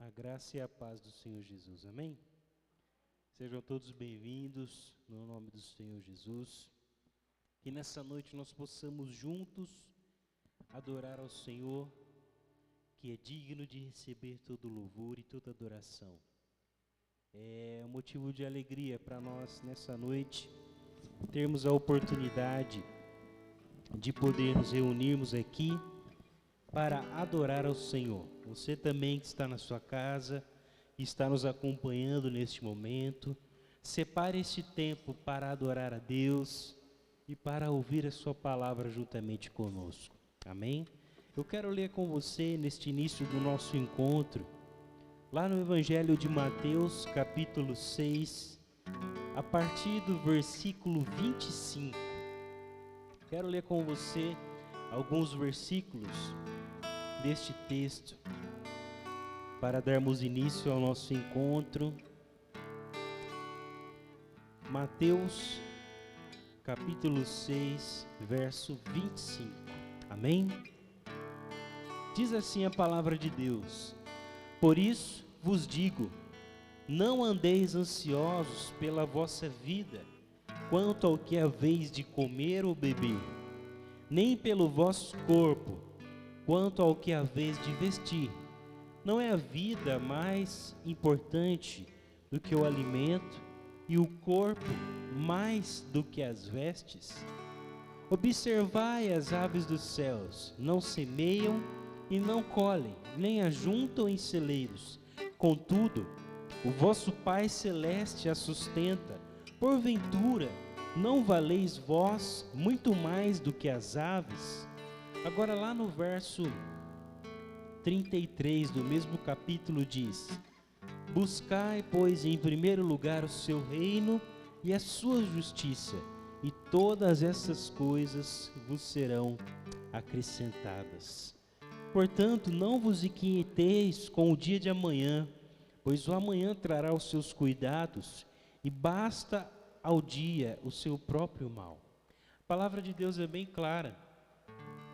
A graça e a paz do Senhor Jesus, amém? Sejam todos bem-vindos no nome do Senhor Jesus. Que nessa noite nós possamos juntos adorar ao Senhor, que é digno de receber todo louvor e toda adoração. É um motivo de alegria para nós nessa noite termos a oportunidade de poder nos reunirmos aqui para adorar ao Senhor. Você também que está na sua casa, está nos acompanhando neste momento, separe este tempo para adorar a Deus e para ouvir a sua palavra juntamente conosco. Amém? Eu quero ler com você neste início do nosso encontro, lá no Evangelho de Mateus, capítulo 6, a partir do versículo 25. Quero ler com você alguns versículos deste texto para darmos início ao nosso encontro. Mateus capítulo 6, verso 25. Amém? Diz assim a palavra de Deus: Por isso vos digo, não andeis ansiosos pela vossa vida, quanto ao que haveis de comer ou beber, nem pelo vosso corpo, quanto ao que haveis de vestir. Não é a vida mais importante do que o alimento, e o corpo mais do que as vestes? Observai as aves dos céus, não semeiam e não colhem, nem ajuntam em celeiros. Contudo, o vosso Pai Celeste as sustenta. Porventura, não valeis vós muito mais do que as aves? Agora lá no verso 33 do mesmo capítulo diz: Buscai, pois, em primeiro lugar o seu reino e a sua justiça, e todas essas coisas vos serão acrescentadas. Portanto, não vos inquieteis com o dia de amanhã, pois o amanhã trará os seus cuidados, e basta ao dia o seu próprio mal. A palavra de Deus é bem clara.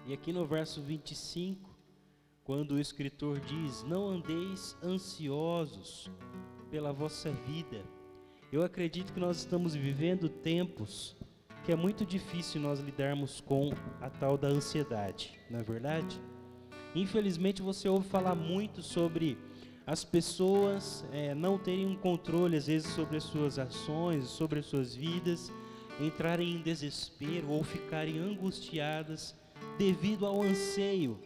E aqui no verso 25, quando o escritor diz: Não andeis ansiosos pela vossa vida, eu acredito que nós estamos vivendo tempos que é muito difícil nós lidarmos com a tal da ansiedade, não é verdade? Infelizmente você ouve falar muito sobre as pessoas não terem um controle às vezes sobre as suas ações, sobre as suas vidas, entrarem em desespero ou ficarem angustiadas devido ao anseio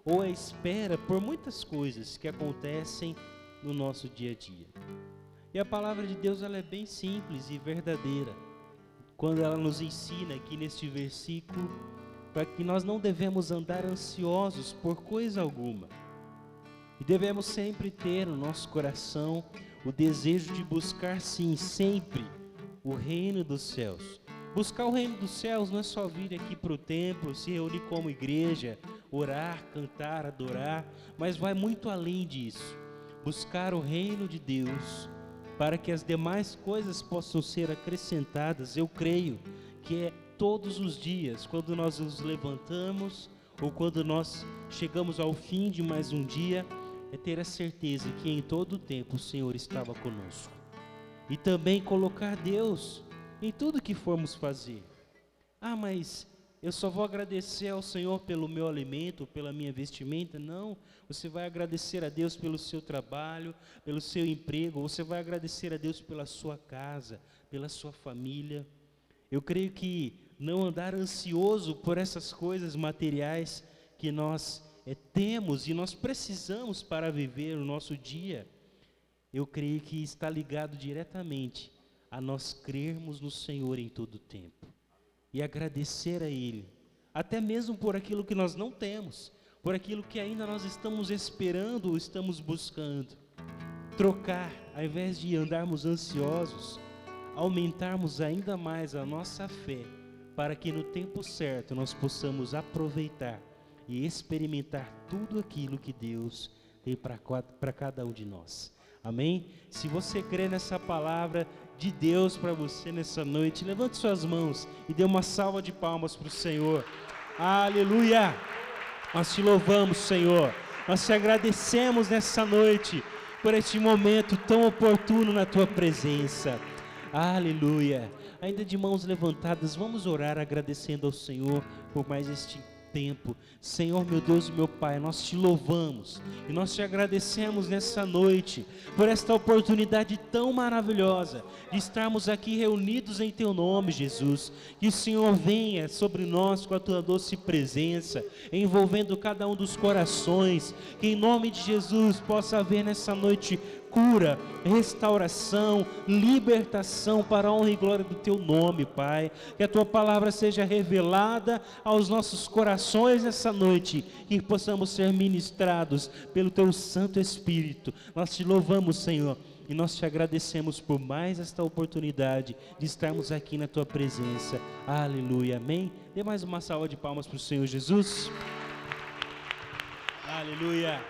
ou à espera por muitas coisas que acontecem no nosso dia a dia. E a palavra de Deus ela é bem simples e verdadeira, quando ela nos ensina aqui neste versículo para que nós não devemos andar ansiosos por coisa alguma, e devemos sempre ter no nosso coração o desejo de buscar sim, sempre, o reino dos céus. Buscar o reino dos céus não é só vir aqui para o templo, se reunir como igreja, orar, cantar, adorar, mas vai muito além disso. Buscar o reino de Deus, para que as demais coisas possam ser acrescentadas. Eu creio que é todos os dias, quando nós nos levantamos, ou quando nós chegamos ao fim de mais um dia, é ter a certeza que em todo o tempo o Senhor estava conosco. E também colocar Deus em tudo que formos fazer. Mas eu só vou agradecer ao Senhor pelo meu alimento, pela minha vestimenta? Não, você vai agradecer a Deus pelo seu trabalho, pelo seu emprego, você vai agradecer a Deus pela sua casa, pela sua família. Eu creio que não andar ansioso por essas coisas materiais que nós temos e nós precisamos para viver o nosso dia, eu creio que está ligado diretamente a nós crermos no Senhor em todo o tempo e agradecer a Ele, até mesmo por aquilo que nós não temos, por aquilo que ainda nós estamos esperando ou estamos buscando. Trocar, ao invés de andarmos ansiosos, aumentarmos ainda mais a nossa fé, para que no tempo certo nós possamos aproveitar e experimentar tudo aquilo que Deus tem para cada um de nós. Amém? Se você crê nessa palavra de Deus para você nessa noite, levante suas mãos e dê uma salva de palmas para o Senhor. Aleluia! Nós te louvamos, Senhor. Nós te agradecemos nessa noite por este momento tão oportuno na tua presença. Aleluia. Ainda de mãos levantadas, vamos orar agradecendo ao Senhor por mais este tempo. Senhor, meu Deus e meu Pai, nós te louvamos e nós te agradecemos nessa noite por esta oportunidade tão maravilhosa de estarmos aqui reunidos em teu nome, Jesus. Que o Senhor venha sobre nós com a tua doce presença, envolvendo cada um dos corações, que em nome de Jesus possa haver nessa noite cura, restauração, libertação para a honra e glória do teu nome, Pai. Que a tua palavra seja revelada aos nossos corações nessa noite e possamos ser ministrados pelo teu Santo Espírito. Nós te louvamos, Senhor, e nós te agradecemos por mais esta oportunidade de estarmos aqui na tua presença. Aleluia, amém. Dê mais uma salva de palmas para o Senhor Jesus. Aleluia.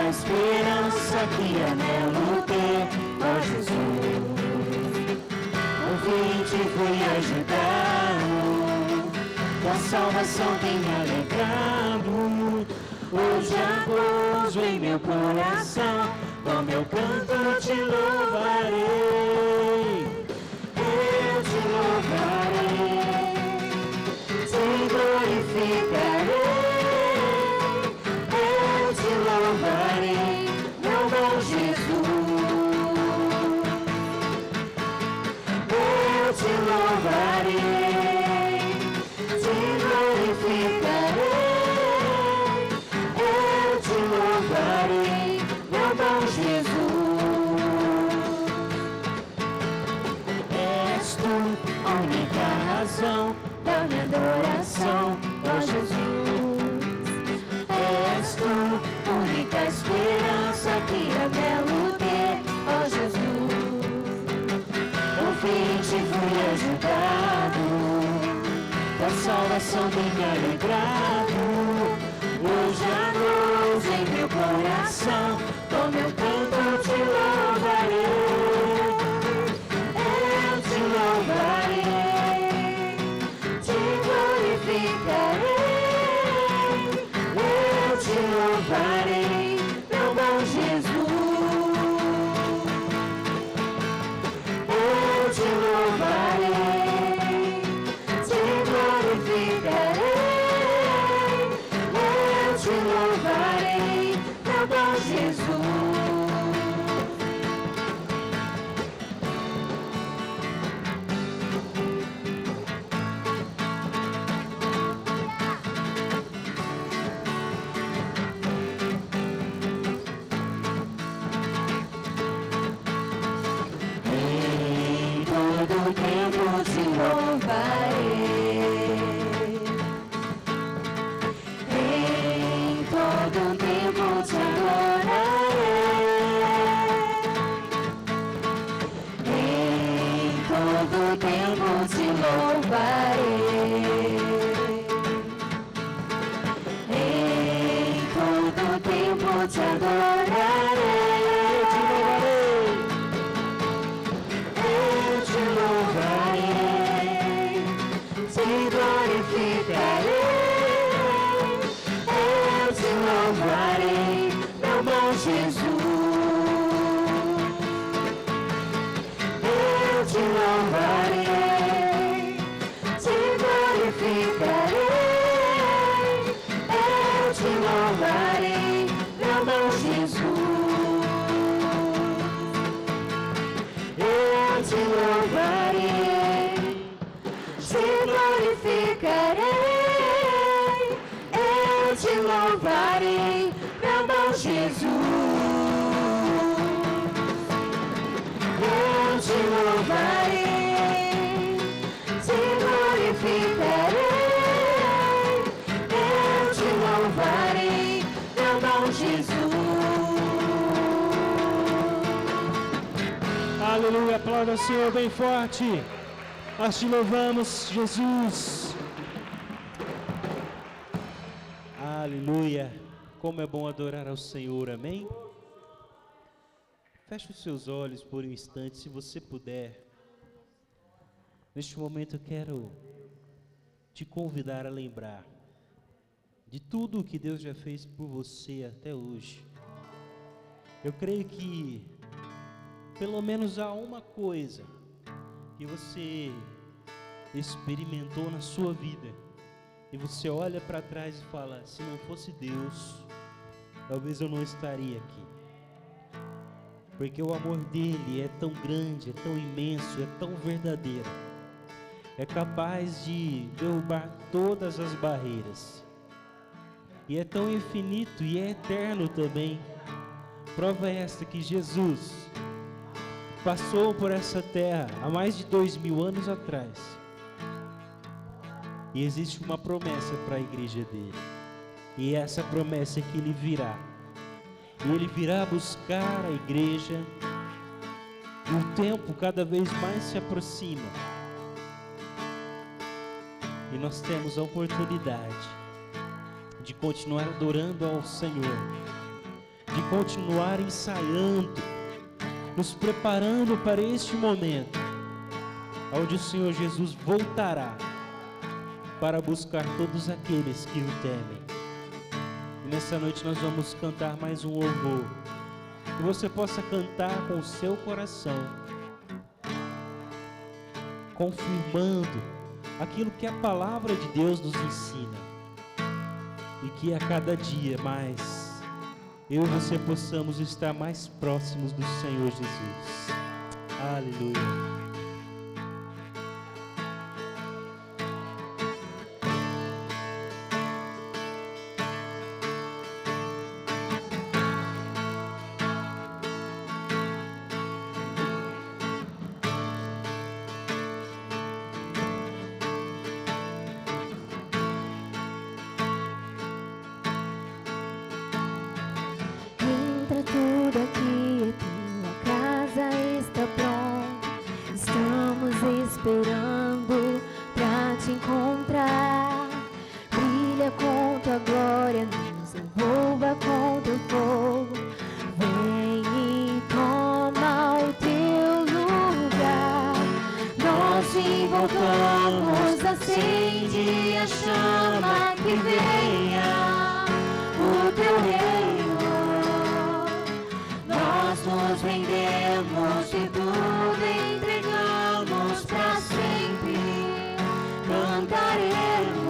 Esperança que anelo ter, ó Jesus. Ouvinte fui ajudado, tua salvação tem me alegrado. Hoje há gozo em meu coração, com meu canto te louvarei. Eu te louvarei, te glorificarei. Louvarei, meu bom Jesus. Eu te louvarei, te glorificarei. Eu te louvarei, meu bom Jesus. És tu a única razão da minha adoração, ó Jesus. És tu, única esperança que anelo ter, ó Jesus. Ouvinte fui ajudado, tua salvação tem me alegrado. Hoje há gozo em meu coração, com meu canto te louvarei. Eu te louvarei, te glorificarei. Te louvarei, meu bom Jesus. Eu te louvarei, te glorificarei. Eu te louvarei, meu bom Jesus. Todo tempo te louvarei, em todo tempo te adorarei, em todo tempo te louvarei, em todo tempo te adorarei. Te glorificarei, eu te louvarei, meu bom Jesus. Eu te louvarei, te glorificarei, eu te louvarei, meu bom Jesus. Eu te louvarei, te glorificarei, eu te louvarei, meu bom Jesus. Eu te louvarei, te glorificarei, Aleluia, aplauda o Senhor bem forte. Nós te louvamos, Jesus. Aleluia. Como é bom adorar ao Senhor, amém? Feche os seus olhos por um instante, se você puder. Neste momento eu quero te convidar a lembrar de tudo o que Deus já fez por você até hoje. Eu creio que pelo menos há uma coisa que você experimentou na sua vida e você olha para trás e fala: se não fosse Deus, talvez eu não estaria aqui. Porque o amor dele é tão grande, é tão imenso, é tão verdadeiro, é capaz de derrubar todas as barreiras, e é tão infinito e é eterno também. Prova esta que Jesus passou por essa terra há mais de 2000 anos atrás, e existe uma promessa para a igreja dele, e essa promessa é que ele virá, e ele virá buscar a igreja, e o tempo cada vez mais se aproxima, e nós temos a oportunidade de continuar adorando ao Senhor, de continuar ensaiando, nos preparando para este momento, onde o Senhor Jesus voltará para buscar todos aqueles que o temem. E nessa noite nós vamos cantar mais um louvor, que você possa cantar com o seu coração, confirmando aquilo que a palavra de Deus nos ensina, e que a cada dia mais eu e você possamos estar mais próximos do Senhor Jesus. Aleluia. Entra tudo aqui, tua casa está pronta. Estamos esperando pra te encontrar. Brilha com tua glória, nos envolva com teu fogo. Vem e toma o teu lugar. Nós te invocamos, acende a chama que venha o teu reino. Nós nos rendemos e tudo entregamos pra sempre. Cantaremos,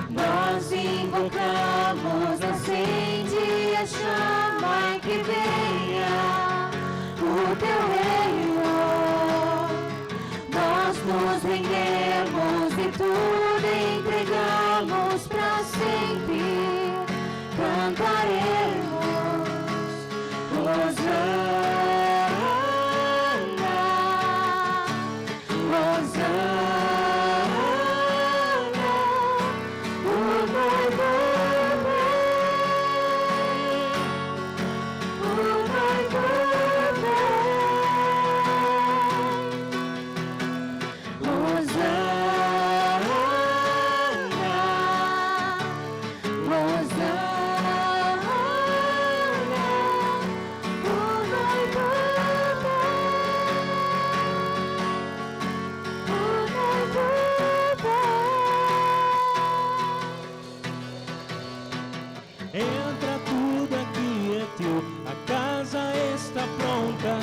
nós invocamos, acende a chama que venha o teu reino. Nós nos rendemos e tudo entregamos pra sempre. Cantaremos. Hosana, Hosana, o noivo vem, o noivo vem. Hosana, Hosana. Entra, tudo aqui é teu, a casa está pronta.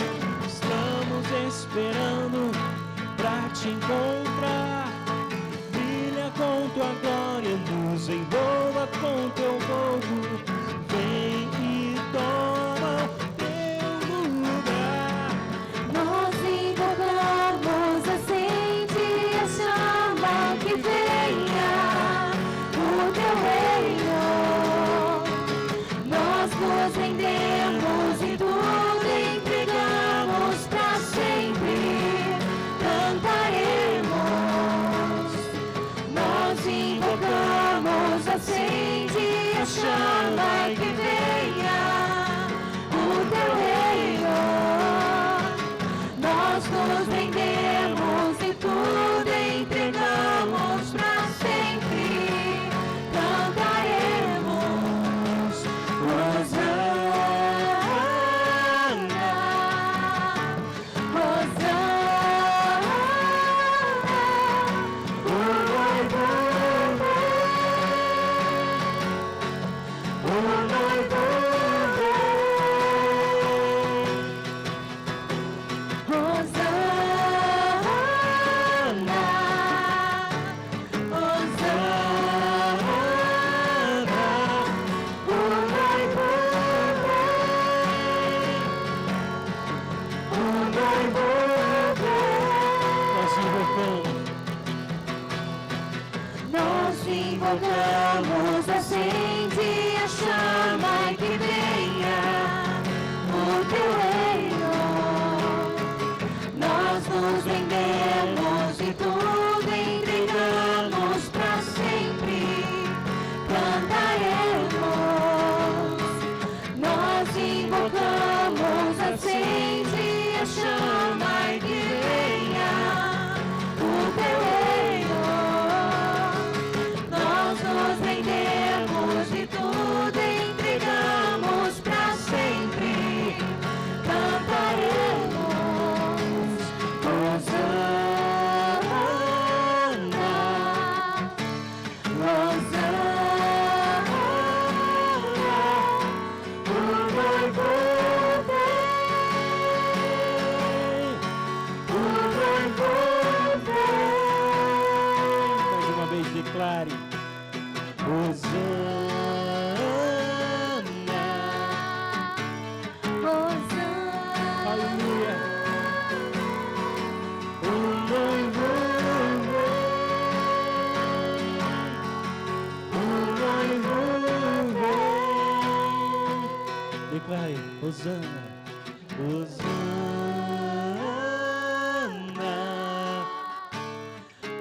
Estamos esperando pra te encontrar. Brilha com tua glória, nos envolva com teu fogo. Vem e toma teu lugar. Nós invocamos, acende a chama que venha o teu reino. Nós nos rendemos e tudo entregamos pra sempre. Cantaremos. noivo Nós invocamos. Nós invocamos, acende a chama e que venha o teu reino. Nós nos rendemos e tudo entregamos para sempre. Cantaremos. Nós invocamos, acende a chama e que venha o teu reino. Nós nos rendemos e tudo entregamos para sempre. Cantaremos. Hosana, Hosana, o noivo vem, o noivo vem. Mais uma vez declare. Hosana. Aleluia. O noivo vem. O noivo vem. Declare. Hosana. Hosana.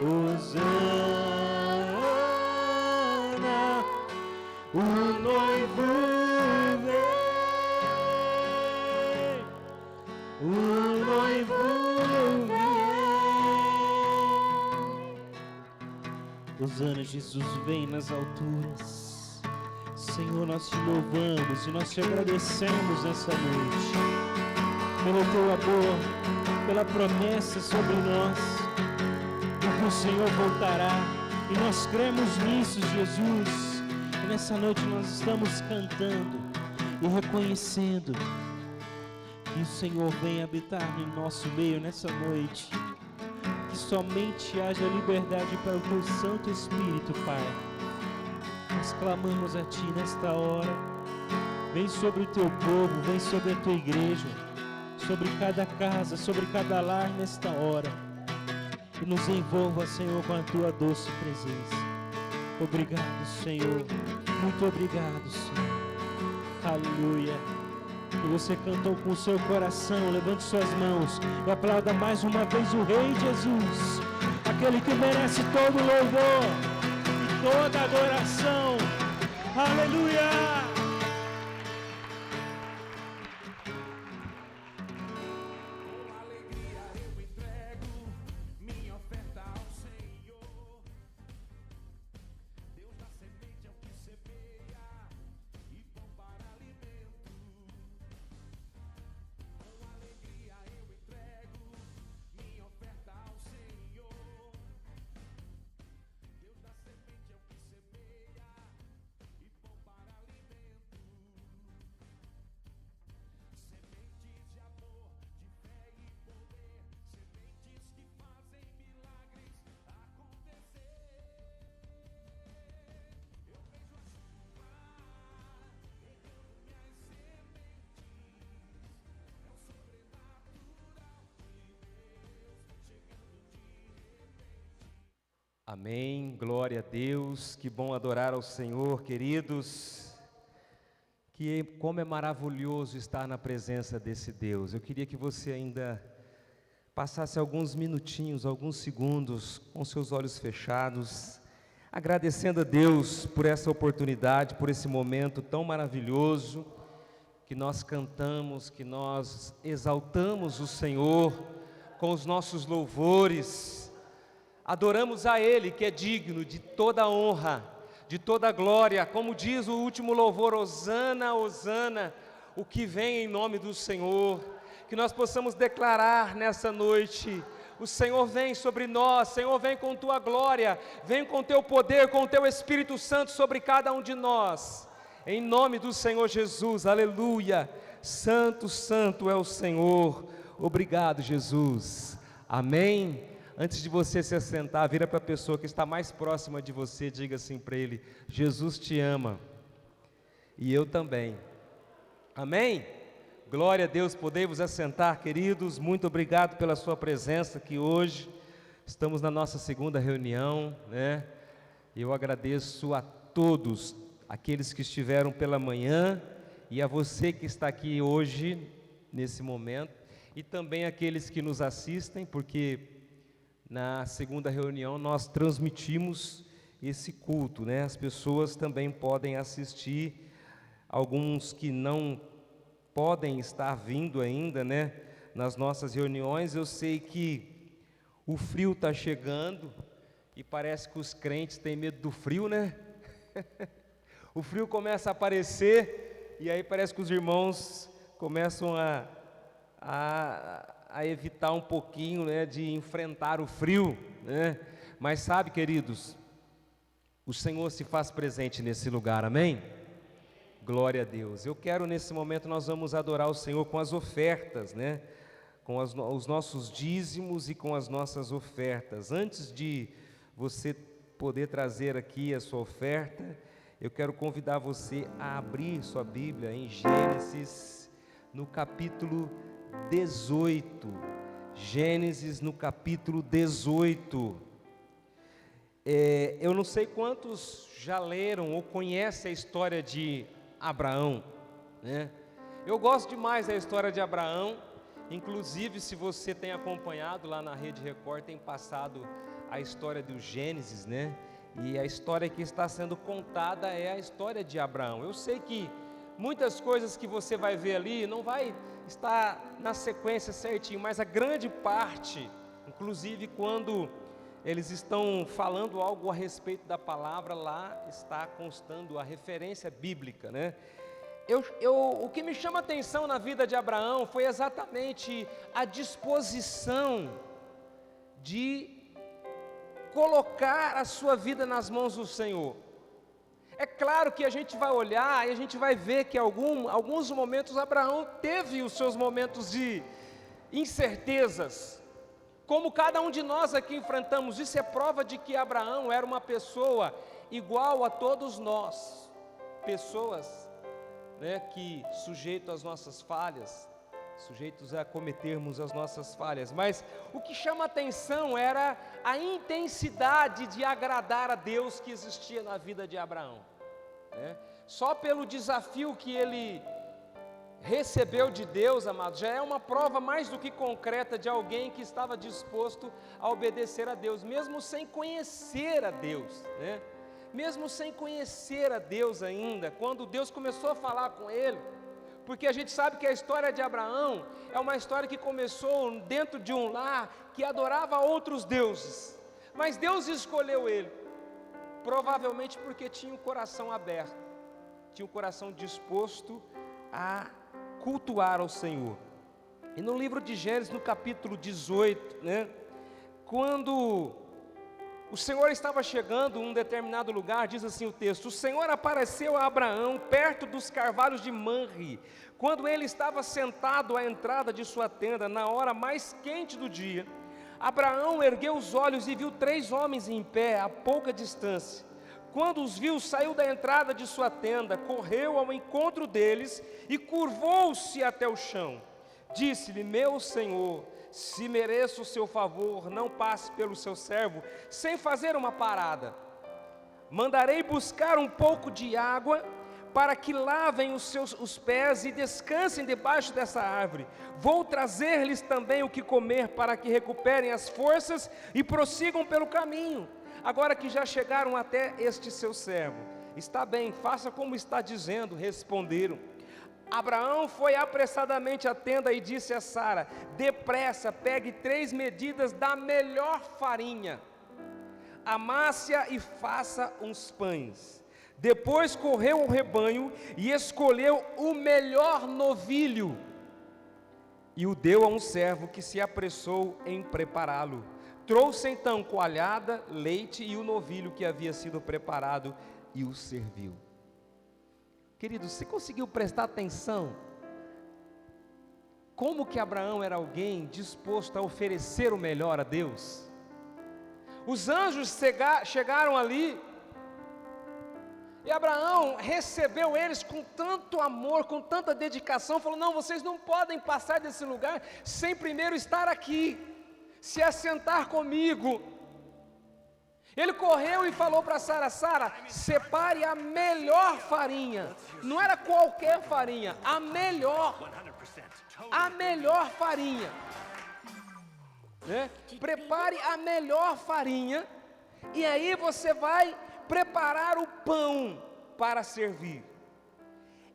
Hosana. O noivo vem. O noivo vem. Hosana, Jesus vem nas alturas. Senhor, nós te louvamos e nós te agradecemos nessa noite pelo teu amor, pela promessa sobre nós de que o Senhor voltará, e nós cremos nisso, Jesus. E nessa noite nós estamos cantando e reconhecendo que o Senhor vem habitar no nosso meio nessa noite. Que somente haja liberdade para o teu Santo Espírito, Pai. Nós clamamos a Ti nesta hora. Vem sobre o Teu povo, vem sobre a Tua igreja, sobre cada casa, sobre cada lar nesta hora. E nos envolva, Senhor, com a Tua doce presença. Obrigado, Senhor. Muito obrigado, Senhor. Aleluia. E você cantou com o seu coração, levante suas mãos e aplauda mais uma vez o Rei Jesus, aquele que merece todo louvor e toda adoração. Aleluia! Amém, glória a Deus, que bom adorar ao Senhor, queridos, como é maravilhoso estar na presença desse Deus. Eu queria que você ainda passasse alguns minutinhos, alguns segundos, com seus olhos fechados, agradecendo a Deus por essa oportunidade, por esse momento tão maravilhoso, que nós cantamos, que nós exaltamos o Senhor com os nossos louvores. Adoramos a Ele, que é digno de toda honra, de toda glória, como diz o último louvor, Hosana, Hosana, o que vem em nome do Senhor. Que nós possamos declarar nessa noite: o Senhor vem sobre nós, Senhor vem com Tua glória, vem com Teu poder, com Teu Espírito Santo sobre cada um de nós, em nome do Senhor Jesus, aleluia. Santo, santo é o Senhor. Obrigado, Jesus. Amém. Antes de você se assentar, vira para a pessoa que está mais próxima de você, diga assim para ele: Jesus te ama, e eu também. Amém? Glória a Deus, podemos assentar, queridos. Muito obrigado pela sua presença aqui hoje. Estamos na nossa segunda reunião, né? Eu agradeço a todos, aqueles que estiveram pela manhã e a você que está aqui hoje, nesse momento, e também aqueles que nos assistem, porque na segunda reunião nós transmitimos esse culto, né? As pessoas também podem assistir, alguns que não podem estar vindo ainda, né, nas nossas reuniões. Eu sei que o frio está chegando e parece que os crentes têm medo do frio, né? O frio começa a aparecer e aí parece que os irmãos começam a evitar um pouquinho, né, de enfrentar o frio, né? Mas sabe, queridos, o Senhor se faz presente nesse lugar, amém? Glória a Deus. Eu quero, nesse momento, nós vamos adorar o Senhor com as ofertas, né? Com os nossos dízimos e com as nossas ofertas. Antes de você poder trazer aqui a sua oferta, eu quero convidar você a abrir sua Bíblia em Gênesis, no capítulo 18. Gênesis, no capítulo 18. Eu não sei quantos já leram ou conhecem a história de Abraão, né? Eu gosto demais da história de Abraão. Inclusive, se você tem acompanhado lá na Rede Record, tem passado a história do Gênesis, né? E a história que está sendo contada é a história de Abraão. Eu sei que muitas coisas que você vai ver ali não vai estar na sequência certinho, mas a grande parte, inclusive quando eles estão falando algo a respeito da palavra, lá está constando a referência bíblica, né? O que me chama a atenção na vida de Abraão foi exatamente a disposição de colocar a sua vida nas mãos do Senhor. É claro que a gente vai olhar e a gente vai ver que alguns momentos Abraão teve os seus momentos de incertezas, como cada um de nós aqui enfrentamos. Isso é prova de que Abraão era uma pessoa igual a todos nós, pessoas, né, que sujeitos às nossas falhas, sujeitos a cometermos as nossas falhas, mas o que chama atenção era a intensidade de agradar a Deus que existia na vida de Abraão, né? Só pelo desafio que ele recebeu de Deus, amados, já é uma prova mais do que concreta de alguém que estava disposto a obedecer a Deus, mesmo sem conhecer a Deus, né? Mesmo sem conhecer a Deus ainda, quando Deus começou a falar com ele, porque a gente sabe que a história de Abraão é uma história que começou dentro de um lar que adorava outros deuses, mas Deus escolheu ele, provavelmente porque tinha o coração aberto, tinha o coração disposto a cultuar ao Senhor. E no livro de Gênesis, no capítulo 18, né, quando o Senhor estava chegando em um determinado lugar, diz assim o texto: o Senhor apareceu a Abraão perto dos carvalhos de Manre, quando ele estava sentado à entrada de sua tenda, na hora mais quente do dia. Abraão ergueu os olhos e viu 3 homens em pé, a pouca distância. Quando os viu, saiu da entrada de sua tenda, correu ao encontro deles e curvou-se até o chão. Disse-lhe: meu senhor, se mereço o seu favor, não passe pelo seu servo sem fazer uma parada. Mandarei buscar um pouco de água para que lavem os pés e descansem debaixo dessa árvore. Vou trazer-lhes também o que comer para que recuperem as forças e prossigam pelo caminho. Agora que já chegaram até este seu servo, está bem, faça como está dizendo, responderam. Abraão foi apressadamente à tenda e disse a Sara: depressa, pegue 3 medidas da melhor farinha, amasse-a e faça uns pães. Depois correu ao rebanho e escolheu o melhor novilho e o deu a um servo que se apressou em prepará-lo. Trouxe então coalhada, leite e o novilho que havia sido preparado e o serviu. Querido, você conseguiu prestar atenção? Como que Abraão era alguém disposto a oferecer o melhor a Deus? Os anjos chegaram ali E Abraão recebeu eles com tanto amor, com tanta dedicação, falou: não, vocês não podem passar desse lugar sem primeiro estar aqui, se assentar comigo. Ele correu e falou para Sara: Sara, separe a melhor farinha. Não era qualquer farinha, a melhor farinha, né? Prepare a melhor farinha, e aí você vai preparar o pão para servir.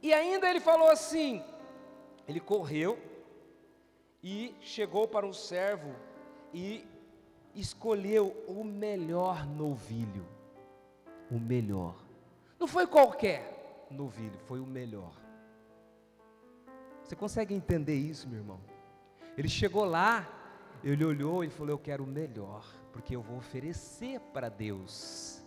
E ainda ele falou assim, ele correu e chegou para um servo e escolheu o melhor novilho. O melhor. Não foi qualquer novilho, foi o melhor. Você consegue entender isso, meu irmão? Ele chegou lá, ele olhou e falou: eu quero o melhor, porque eu vou oferecer para Deus.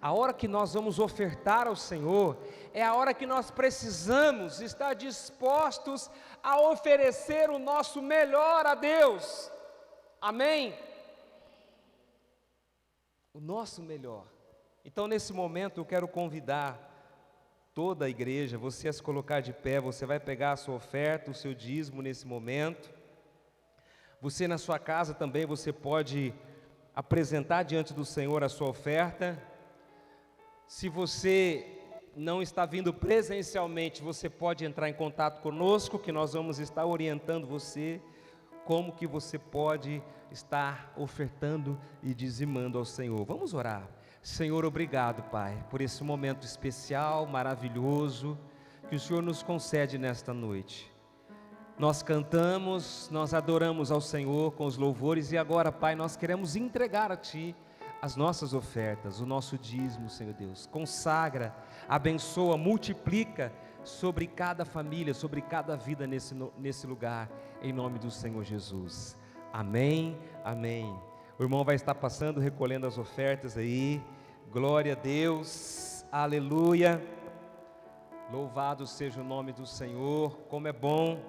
A hora que nós vamos ofertar ao Senhor, é a hora que nós precisamos estar dispostos a oferecer o nosso melhor a Deus. Amém? O nosso melhor. Então, nesse momento, eu quero convidar toda a igreja, você a se colocar de pé. Você vai pegar a sua oferta, o seu dízimo nesse momento. Você na sua casa também, você pode apresentar diante do Senhor a sua oferta. Se você não está vindo presencialmente, você pode entrar em contato conosco, que nós vamos estar orientando você como que você pode estar ofertando e dizimando ao Senhor. Vamos orar. Senhor, obrigado, Pai, por esse momento especial, maravilhoso, que o Senhor nos concede nesta noite. Nós cantamos, nós adoramos ao Senhor com os louvores, e agora, Pai, nós queremos entregar a Ti as nossas ofertas, o nosso dízimo, Senhor Deus. Consagra, abençoa, multiplica sobre cada família, sobre cada vida nesse lugar, em nome do Senhor Jesus. Amém, amém. O irmão vai estar passando, recolhendo as ofertas aí. Glória a Deus, aleluia. Louvado seja o nome do Senhor. Como é bom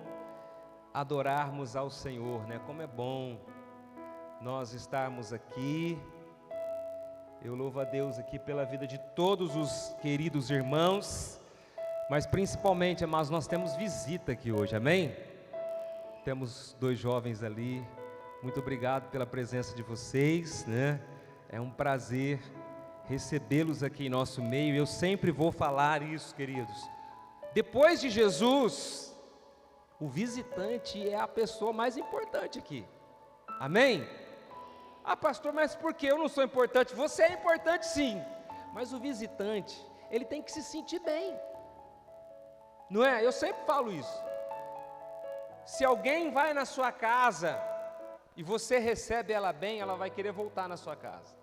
adorarmos ao Senhor, né? Como é bom nós estarmos aqui. Eu louvo a Deus aqui pela vida de todos os queridos irmãos, mas principalmente, amados, nós temos visita aqui hoje, amém? Temos 2 jovens ali. Muito obrigado pela presença de vocês, né? É um prazer recebê-los aqui em nosso meio. Eu sempre vou falar isso, queridos. Depois de Jesus, o visitante é a pessoa mais importante aqui. Amém? Ah, pastor, mas por que eu não sou importante? Você é importante sim, mas o visitante, ele tem que se sentir bem. Não é? Eu sempre falo isso. Se alguém vai na sua casa e você recebe ela bem, ela vai querer voltar na sua casa.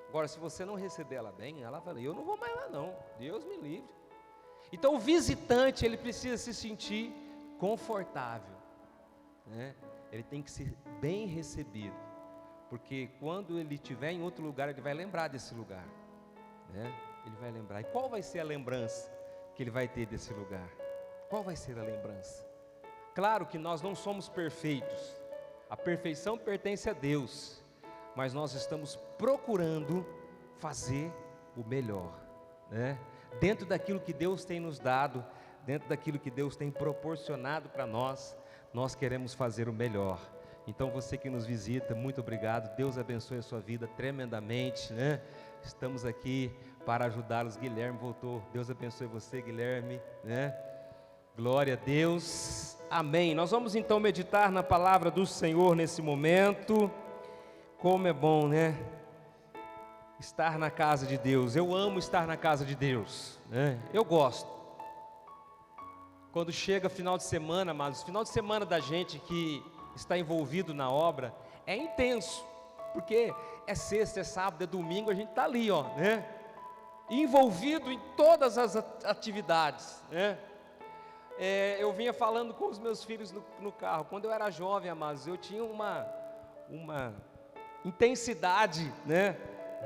Agora, se você não receber ela bem, ela fala: eu não vou mais lá não, Deus me livre. Então o visitante, ele precisa se sentir confortável, né? Ele tem que ser bem recebido, porque quando ele estiver em outro lugar, ele vai lembrar desse lugar, né? Ele vai lembrar. E qual vai ser a lembrança que ele vai ter desse lugar? Qual vai ser a lembrança? Claro que nós não somos perfeitos, a perfeição pertence a Deus, mas nós estamos procurando fazer o melhor, né? Dentro daquilo que Deus tem nos dado, dentro daquilo que Deus tem proporcionado para nós, nós queremos fazer o melhor. Então você que nos visita, muito obrigado, Deus abençoe a sua vida tremendamente, né? Estamos aqui para ajudá-los. Guilherme voltou, Deus abençoe você, Guilherme, né? Glória a Deus, amém. Nós vamos então meditar na palavra do Senhor nesse momento. Como é bom, né? Estar na casa de Deus. Eu amo estar na casa de Deus, né? Eu gosto. Quando chega final de semana, mas o final de semana da gente que está envolvido na obra é intenso, porque é sexta, é sábado, é domingo, a gente está ali, ó, né? Envolvido em todas as atividades, né? Eu vinha falando com os meus filhos no carro. Quando eu era jovem, amados, eu tinha uma intensidade, né,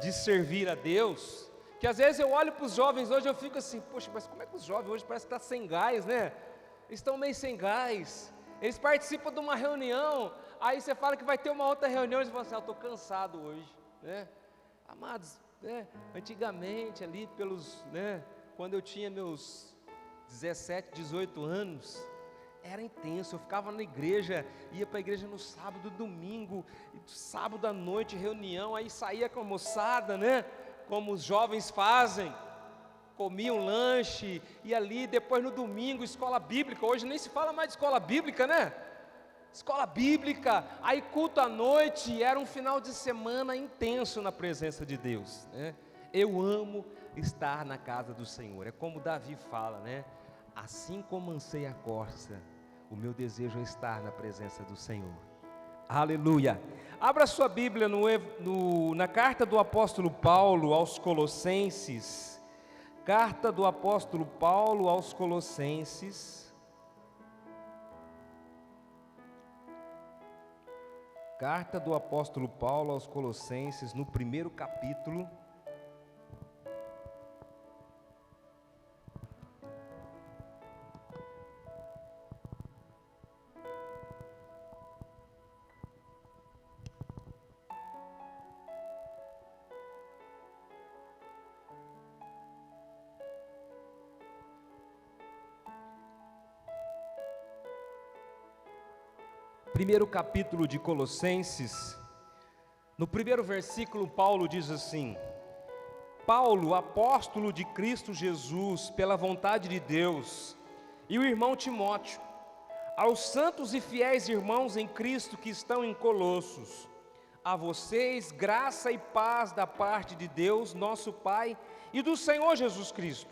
de servir a Deus, que às vezes eu olho para os jovens hoje, eu fico assim: poxa, mas como é que os jovens hoje parece que estão sem gás, né? Eles estão meio sem gás. Eles participam de uma reunião, aí você fala que vai ter uma outra reunião, eles falam assim: eu estou cansado hoje, né? Amados, né, antigamente ali pelos, né, quando eu tinha meus 17, 18 anos, era intenso. Eu ficava na igreja, ia para a igreja no sábado, domingo, sábado à noite, reunião, aí saía com a moçada, né? Como os jovens fazem, comia um lanche, e ali depois no domingo, escola bíblica. Hoje nem se fala mais de escola bíblica, né? Escola bíblica, aí culto à noite. Era um final de semana intenso na presença de Deus, né? Eu amo estar na casa do Senhor. É como Davi fala, né? Assim como anseia a corça, o meu desejo é estar na presença do Senhor. Aleluia. Abra sua Bíblia na carta do apóstolo Paulo aos Colossenses. Carta do apóstolo Paulo aos Colossenses. Carta do apóstolo Paulo aos Colossenses, no primeiro capítulo. Primeiro capítulo de Colossenses, no primeiro versículo, Paulo diz assim: Paulo, apóstolo de Cristo Jesus, pela vontade de Deus, e o irmão Timóteo, aos santos e fiéis irmãos em Cristo que estão em Colossos, a vocês graça e paz da parte de Deus, nosso Pai, e do Senhor Jesus Cristo.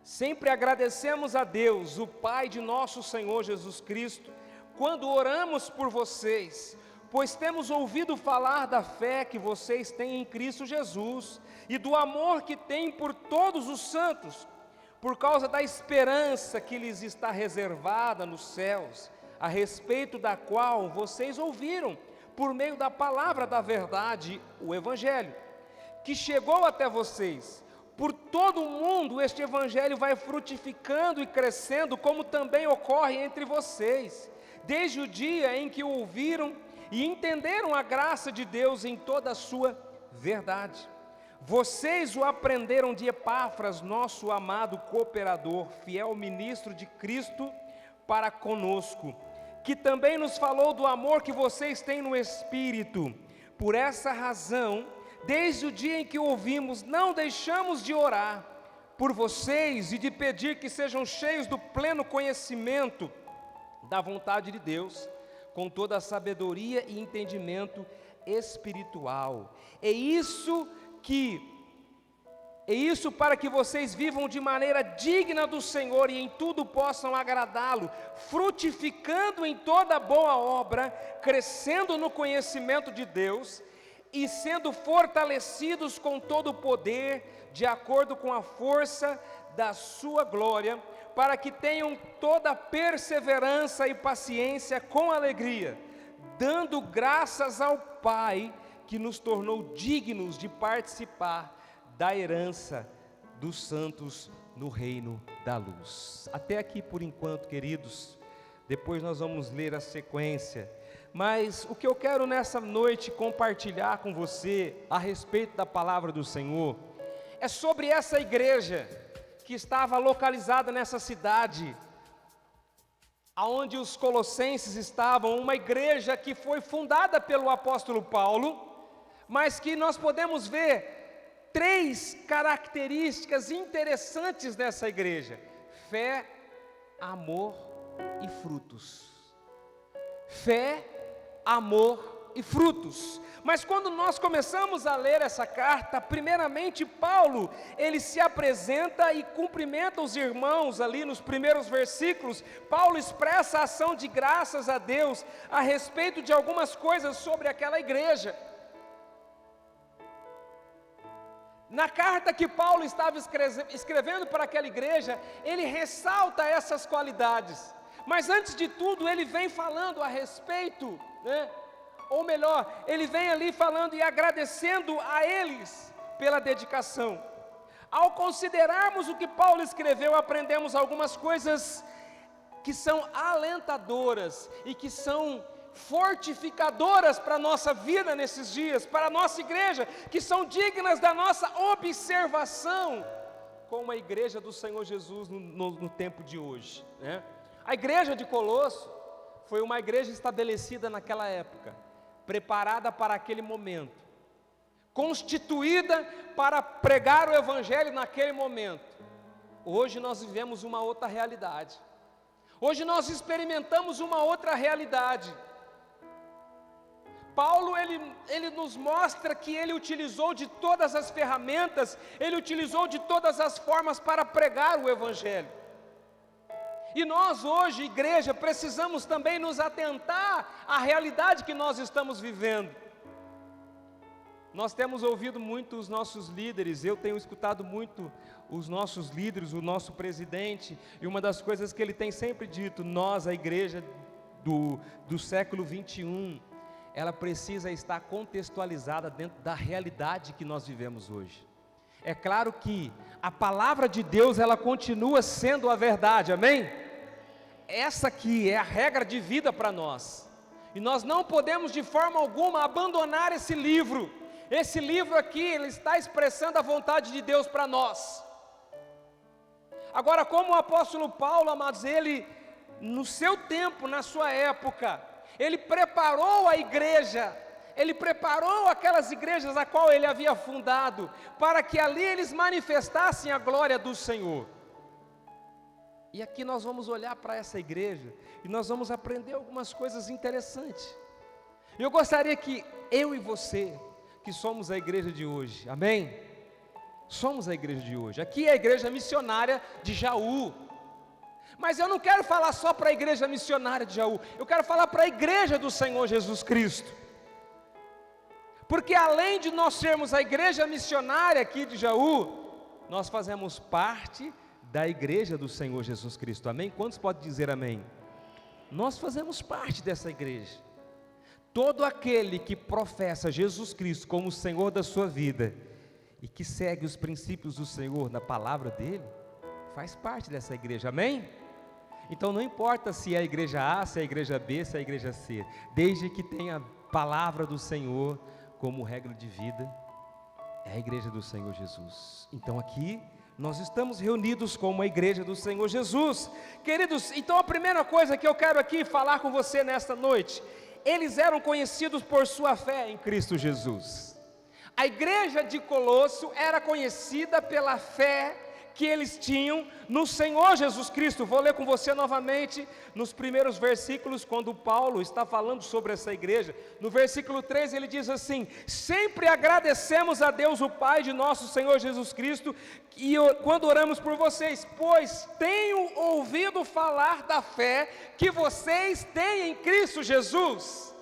Sempre agradecemos a Deus, o Pai de nosso Senhor Jesus Cristo, quando oramos por vocês, pois temos ouvido falar da fé que vocês têm em Cristo Jesus e do amor que têm por todos os santos, por causa da esperança que lhes está reservada nos céus, a respeito da qual vocês ouviram, por meio da palavra da verdade, o Evangelho, que chegou até vocês. Por todo o mundo este Evangelho vai frutificando e crescendo, como também ocorre entre vocês, desde o dia em que o ouviram e entenderam a graça de Deus em toda a sua verdade. Vocês o aprenderam de Epáfras, nosso amado cooperador, fiel ministro de Cristo para conosco, que também nos falou do amor que vocês têm no Espírito. Por essa razão, desde o dia em que o ouvimos, não deixamos de orar por vocês e de pedir que sejam cheios do pleno conhecimento da vontade de Deus, com toda a sabedoria e entendimento espiritual. É isso para que vocês vivam de maneira digna do Senhor e em tudo possam agradá-lo, frutificando em toda boa obra, crescendo no conhecimento de Deus e sendo fortalecidos com todo o poder, de acordo com a força da sua glória, para que tenham toda perseverança e paciência com alegria, dando graças ao Pai, que nos tornou dignos de participar da herança dos santos no reino da luz. Até aqui por enquanto, queridos. Depois nós vamos ler a sequência. Mas o que eu quero nessa noite compartilhar com você a respeito da palavra do Senhor é sobre essa igreja que estava localizada nessa cidade, aonde os colossenses estavam, uma igreja que foi fundada pelo apóstolo Paulo, mas que nós podemos ver três características interessantes nessa igreja: fé, amor e frutos. Fé, amor e frutos. Mas quando nós começamos a ler essa carta, primeiramente Paulo, ele se apresenta e cumprimenta os irmãos ali nos primeiros versículos. Paulo expressa a ação de graças a Deus a respeito de algumas coisas sobre aquela igreja. Na carta que Paulo estava escrevendo para aquela igreja, ele ressalta essas qualidades. Mas antes de tudo, ele vem falando a respeito, ou melhor, ele vem ali falando e agradecendo a eles pela dedicação. Ao considerarmos o que Paulo escreveu, aprendemos algumas coisas que são alentadoras e que são fortificadoras para a nossa vida nesses dias, para a nossa igreja, que são dignas da nossa observação como a igreja do Senhor Jesus no tempo de hoje, né? A igreja de Colosso foi uma igreja estabelecida naquela época, preparada para aquele momento, constituída para pregar o evangelho naquele momento. Hoje nós vivemos uma outra realidade. Hoje nós experimentamos uma outra realidade. Paulo, ele nos mostra que ele utilizou de todas as ferramentas, ele utilizou de todas as formas para pregar o evangelho. E nós hoje, igreja, precisamos também nos atentar à realidade que nós estamos vivendo. Nós temos ouvido muito os nossos líderes, eu tenho escutado muito os nossos líderes, o nosso presidente, e uma das coisas que ele tem sempre dito: nós, a igreja do século 21, ela precisa estar contextualizada dentro da realidade que nós vivemos hoje. É claro que a palavra de Deus, ela continua sendo a verdade, amém? Essa aqui é a regra de vida para nós, e nós não podemos de forma alguma abandonar esse livro. Esse livro aqui, ele está expressando a vontade de Deus para nós. Agora, como o apóstolo Paulo, amados, ele, no seu tempo, na sua época, ele preparou a igreja, ele preparou aquelas igrejas a qual ele havia fundado, para que ali eles manifestassem a glória do Senhor. E aqui nós vamos olhar para essa igreja, e nós vamos aprender algumas coisas interessantes. Eu gostaria que eu e você, que somos a igreja de hoje, amém? Somos a igreja de hoje. Aqui é a igreja missionária de Jaú. Mas eu não quero falar só para a igreja missionária de Jaú, eu quero falar para a igreja do Senhor Jesus Cristo. Porque além de nós sermos a igreja missionária aqui de Jaú, nós fazemos parte da igreja do Senhor Jesus Cristo, amém? Quantos podem dizer amém? Nós fazemos parte dessa igreja. Todo aquele que professa Jesus Cristo como o Senhor da sua vida e que segue os princípios do Senhor na palavra dele, faz parte dessa igreja, amém? Então não importa se é a igreja A, se é a igreja B, se é a igreja C, desde que tenha a palavra do Senhor como regra de vida, é a igreja do Senhor Jesus. Então aqui nós estamos reunidos como a igreja do Senhor Jesus. Queridos, então a primeira coisa que eu quero aqui falar com você nesta noite: eles eram conhecidos por sua fé em Cristo Jesus. A igreja de Colosso era conhecida pela fé que eles tinham no Senhor Jesus Cristo. Vou ler com você novamente nos primeiros versículos, quando Paulo está falando sobre essa igreja. No versículo 3 ele diz assim: sempre agradecemos a Deus o Pai de nosso Senhor Jesus Cristo, e quando oramos por vocês, pois tenho ouvido falar da fé que vocês têm em Cristo Jesus.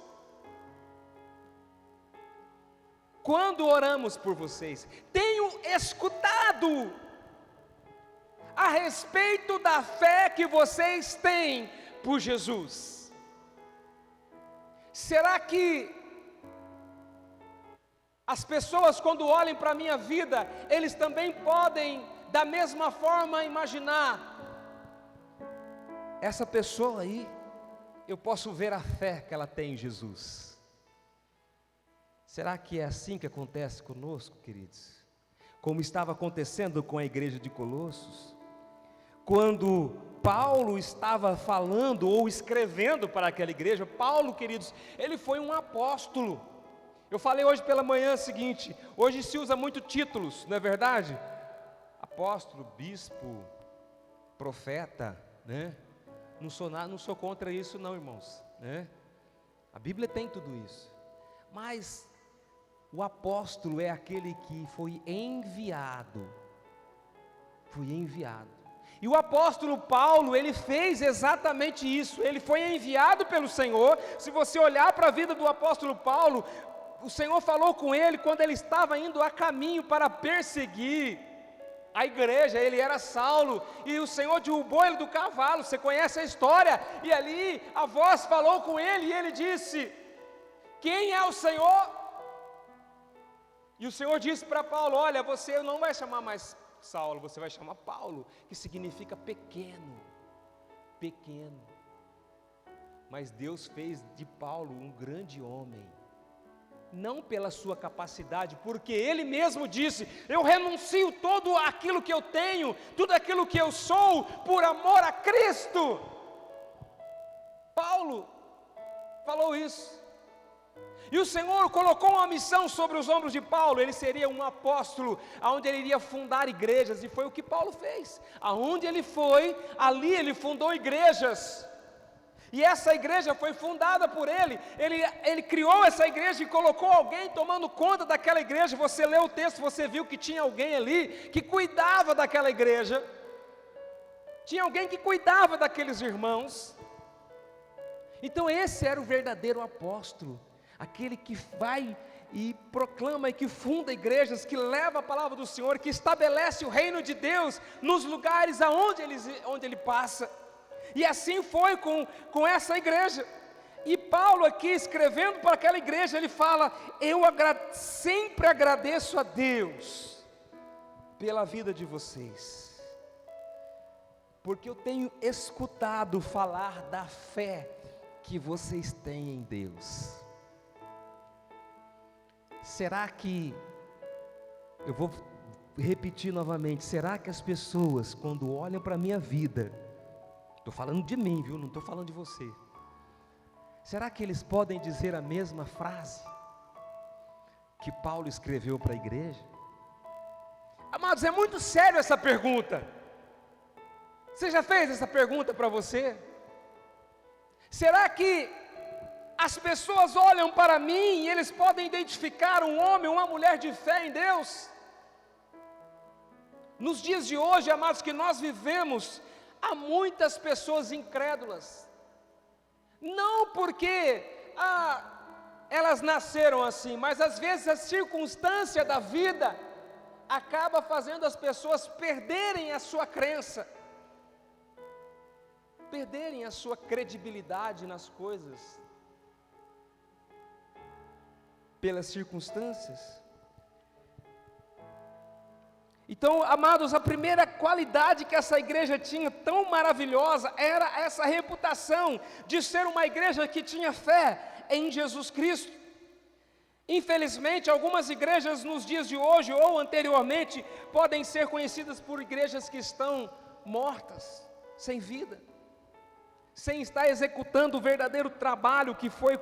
Quando oramos por vocês, tenho escutado a respeito da fé que vocês têm por Jesus. Será que as pessoas, quando olhem para a minha vida, eles também podem da mesma forma imaginar: essa pessoa aí, eu posso ver a fé que ela tem em Jesus? Será que é assim que acontece conosco, queridos? Como estava acontecendo com a igreja de Colossos? Quando Paulo estava falando ou escrevendo para aquela igreja, Paulo, queridos, ele foi um apóstolo. Eu falei hoje pela manhã o seguinte: hoje se usa muito títulos, não é verdade? Apóstolo, bispo, profeta, né? Não sou contra isso não, irmãos, né? A Bíblia tem tudo isso, mas o apóstolo é aquele que foi enviado. E o apóstolo Paulo, ele fez exatamente isso. Ele foi enviado pelo Senhor. Se você olhar para a vida do apóstolo Paulo, o Senhor falou com ele quando ele estava indo a caminho para perseguir a igreja. Ele era Saulo, e o Senhor derrubou ele do cavalo. Você conhece a história? E ali a voz falou com ele, e ele disse: quem é o Senhor? E o Senhor disse para Paulo: olha, você não vai chamar mais Saulo, você vai chamar Paulo, que significa pequeno. Mas Deus fez de Paulo um grande homem. não pela sua capacidade, porque Ele mesmo disse: eu renuncio todo aquilo que eu tenho, tudo aquilo que eu sou, por amor a Cristo. Paulo falou isso. E o Senhor colocou uma missão sobre os ombros de Paulo. Ele seria um apóstolo, aonde ele iria fundar igrejas, e foi o que Paulo fez. Aonde ele foi, ali ele fundou igrejas. E essa igreja foi fundada por ele. Ele criou essa igreja e colocou alguém tomando conta daquela igreja. Você leu o texto, você viu que tinha alguém ali que cuidava daquela igreja. Tinha alguém que cuidava daqueles irmãos. Então esse era o verdadeiro apóstolo, aquele que vai e proclama e que funda igrejas, que leva a palavra do Senhor, que estabelece o reino de Deus nos lugares aonde onde ele passa. E assim foi com essa igreja. E Paulo aqui, escrevendo para aquela igreja, ele fala: eu sempre agradeço a Deus pela vida de vocês, porque eu tenho escutado falar da fé que vocês têm em Deus. Será que, eu vou repetir novamente, será que as pessoas, quando olham para a minha vida, estou falando de mim, viu? Não estou falando de você. Será que eles podem dizer a mesma frase que Paulo escreveu para a igreja? Amados, é muito sério essa pergunta. Você já fez essa pergunta para você? Será que as pessoas olham para mim e eles podem identificar um homem, uma mulher de fé em Deus? Nos dias de hoje, amados, que nós vivemos, há muitas pessoas incrédulas. Não porque elas nasceram assim, mas às vezes a circunstância da vida acaba fazendo as pessoas perderem a sua crença, perderem a sua credibilidade nas coisas, pelas circunstâncias. Então, amados, a primeira qualidade que essa igreja tinha, tão maravilhosa, era essa reputação de ser uma igreja que tinha fé em Jesus Cristo. Infelizmente, algumas igrejas nos dias de hoje, ou anteriormente, podem ser conhecidas por igrejas que estão mortas, sem vida, sem estar executando o verdadeiro trabalho que foi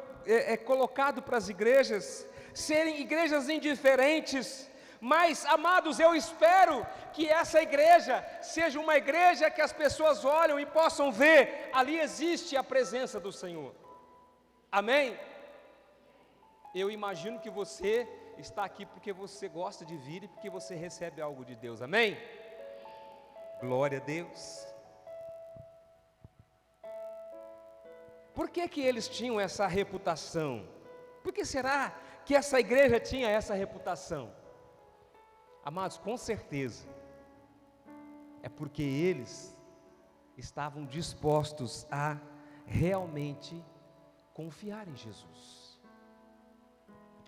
colocado para as igrejas, serem igrejas indiferentes. Mas, amados, eu espero que essa igreja seja uma igreja que as pessoas olham e possam ver, ali existe a presença do Senhor. Amém? Eu imagino que você está aqui porque você gosta de vir e porque você recebe algo de Deus. Amém? Glória a Deus. Por que eles tinham essa reputação? Por que será que essa igreja tinha essa reputação? Amados, com certeza, é porque eles estavam dispostos a realmente confiar em Jesus.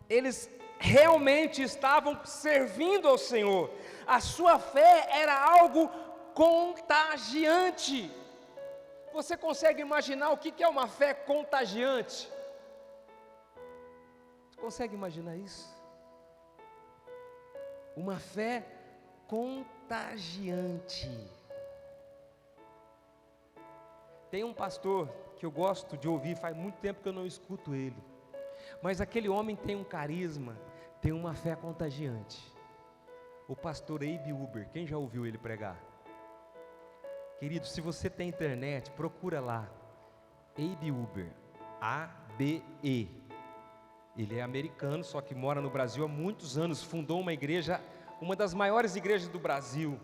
Eles realmente estavam servindo ao Senhor. A sua fé era algo contagiante. Você consegue imaginar o que é uma fé contagiante? Você consegue imaginar isso? Uma fé contagiante. Tem um pastor que eu gosto de ouvir, faz muito tempo que eu não escuto ele, mas aquele homem tem um carisma, tem uma fé contagiante. O pastor Abe Uber, quem já ouviu ele pregar? Querido, se você tem internet, procura lá, Abe Uber, A-B-E. Ele é americano, só que mora no Brasil há muitos anos, fundou uma igreja, uma das maiores igrejas do Brasil.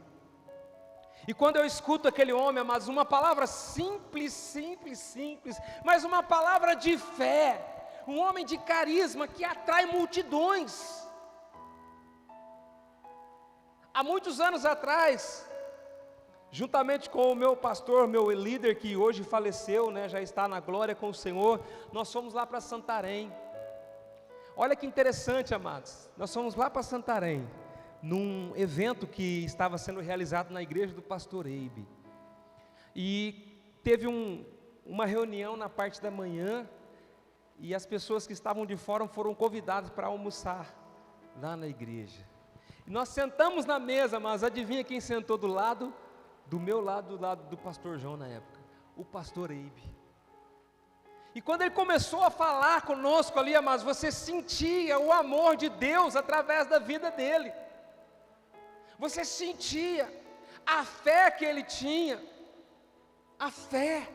E quando eu escuto aquele homem, amados, uma palavra simples, mas uma palavra de fé, um homem de carisma que atrai multidões. Há muitos anos atrás, juntamente com o meu pastor, meu líder, que hoje faleceu, já está na glória com o Senhor, nós fomos lá para Santarém. Olha que interessante, amados, nós fomos lá para Santarém, num evento que estava sendo realizado na igreja do pastor Abe, e teve uma reunião na parte da manhã, e as pessoas que estavam de fora foram convidadas para almoçar lá na igreja. E nós sentamos na mesa, mas adivinha quem sentou do meu lado, do lado do pastor João na época? O pastor Eibe. E quando ele começou a falar conosco ali, amados, você sentia o amor de Deus através da vida dele. Você sentia a fé que ele tinha. A fé.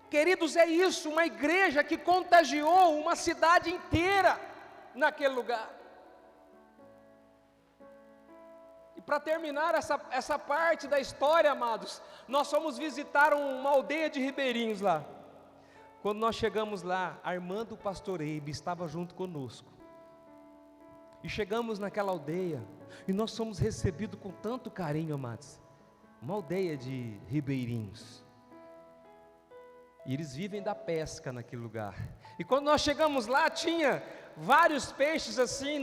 Queridos, é isso, uma igreja que contagiou uma cidade inteira naquele lugar. E para terminar essa parte da história, amados, nós fomos visitar uma aldeia de ribeirinhos lá. Quando nós chegamos lá, Armando Pastor Eibe estava junto conosco. E chegamos naquela aldeia, e nós somos recebidos com tanto carinho, amados. Uma aldeia de ribeirinhos. E eles vivem da pesca naquele lugar. E quando nós chegamos lá, tinha vários peixes assim,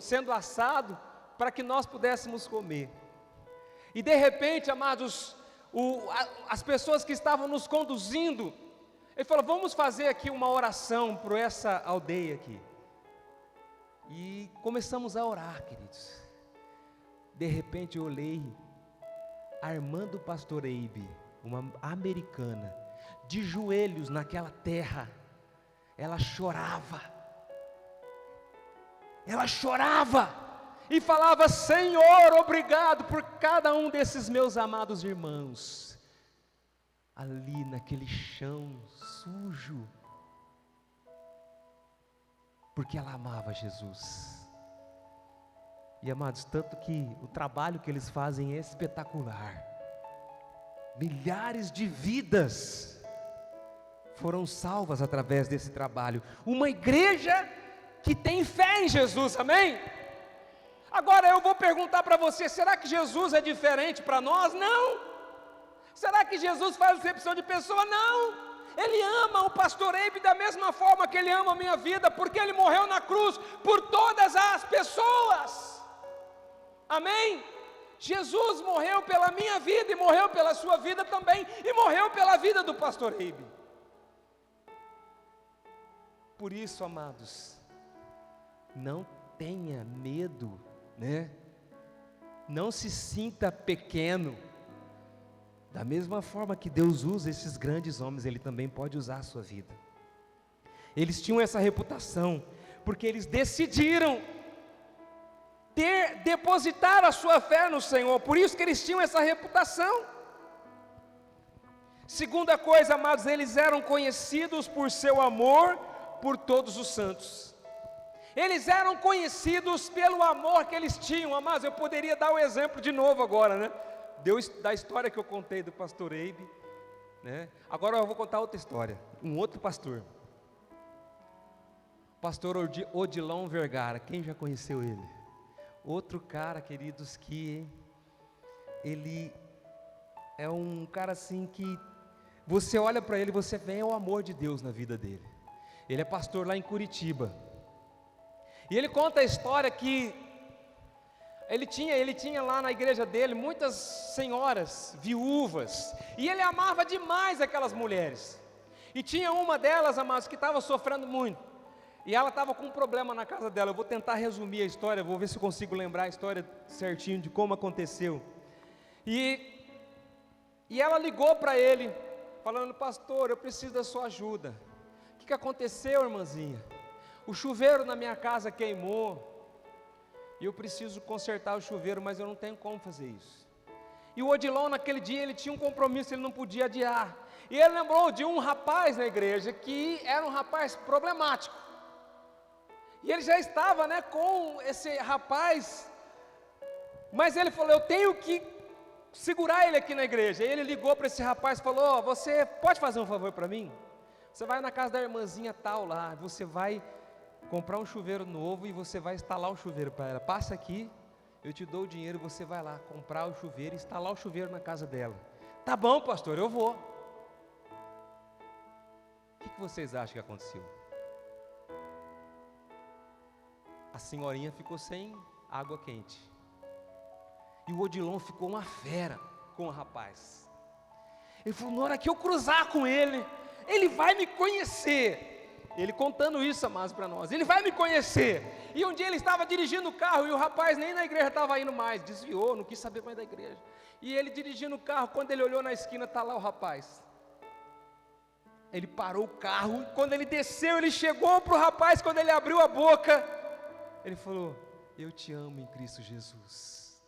sendo assado, para que nós pudéssemos comer. E de repente, amados, as pessoas que estavam nos conduzindo, ele falou, vamos fazer aqui uma oração para essa aldeia aqui. E começamos a orar, queridos. De repente eu olhei, Armando Pastor Eibe, uma americana, de joelhos naquela terra. Ela chorava e falava, Senhor, obrigado por cada um desses meus amados irmãos, ali naquele chão sujo, porque ela amava Jesus. E amados, tanto que o trabalho que eles fazem é espetacular. Milhares de vidas foram salvas através desse trabalho. Uma igreja que tem fé em Jesus, amém? Agora eu vou perguntar para você, será que Jesus é diferente para nós? Não. Será que Jesus faz acepção de pessoa? Não. Ele ama o pastor Eibe da mesma forma que ele ama a minha vida, porque ele morreu na cruz por todas as pessoas, amém? Jesus morreu pela minha vida e morreu pela sua vida também, e morreu pela vida do pastor Eibe. Por isso, amados, não tenha medo, né? Não se sinta pequeno. Da mesma forma que Deus usa esses grandes homens, Ele também pode usar a sua vida. Eles tinham essa reputação, porque eles decidiram depositar a sua fé no Senhor, por isso que eles tinham essa reputação. Segunda coisa, amados, eles eram conhecidos por seu amor por todos os santos. Eles eram conhecidos pelo amor que eles tinham, amados. Eu poderia dar um exemplo de novo agora, né? Da história que eu contei do pastor Eibe, né? Agora eu vou contar outra história, um outro pastor, pastor Odilon Vergara. Quem já conheceu ele? Outro cara, queridos, que ele é um cara assim que você olha para ele, você vê o amor de Deus na vida dele. Ele é pastor lá em Curitiba, e ele conta a história que ele tinha lá na igreja dele muitas senhoras viúvas, e ele amava demais aquelas mulheres. E tinha uma delas, amados, que estava sofrendo muito, e ela estava com um problema na casa dela. Eu vou tentar resumir a história, vou ver se eu consigo lembrar a história certinho de como aconteceu. E ela ligou para ele, falando, pastor, eu preciso da sua ajuda. O que aconteceu, irmãzinha? O chuveiro na minha casa queimou, e eu preciso consertar o chuveiro, mas eu não tenho como fazer isso. E o Odilon, naquele dia, ele tinha um compromisso, ele não podia adiar. E ele lembrou de um rapaz na igreja, que era um rapaz problemático. E ele já estava, né, com esse rapaz, mas ele falou, eu tenho que segurar ele aqui na igreja. E ele ligou para esse rapaz e falou, você pode fazer um favor para mim? Você vai na casa da irmãzinha tal lá, você vai comprar um chuveiro novo e você vai instalar o chuveiro para ela. Passa aqui, eu te dou o dinheiro, você vai lá comprar o chuveiro e instalar o chuveiro na casa dela. Tá bom, pastor, eu vou. O que vocês acham que aconteceu? A senhorinha ficou sem água quente, e o Odilon ficou uma fera com o rapaz. Ele falou, na hora que eu cruzar com ele, ele vai me conhecer. Ele contando isso, amados, para nós. Ele vai me conhecer. E um dia ele estava dirigindo o carro e o rapaz nem na igreja estava indo mais. Desviou, não quis saber mais da igreja. E ele dirigindo o carro, quando ele olhou na esquina, está lá o rapaz. Ele parou o carro e quando ele desceu, ele chegou para o rapaz, quando ele abriu a boca, ele falou: eu te amo em Cristo Jesus.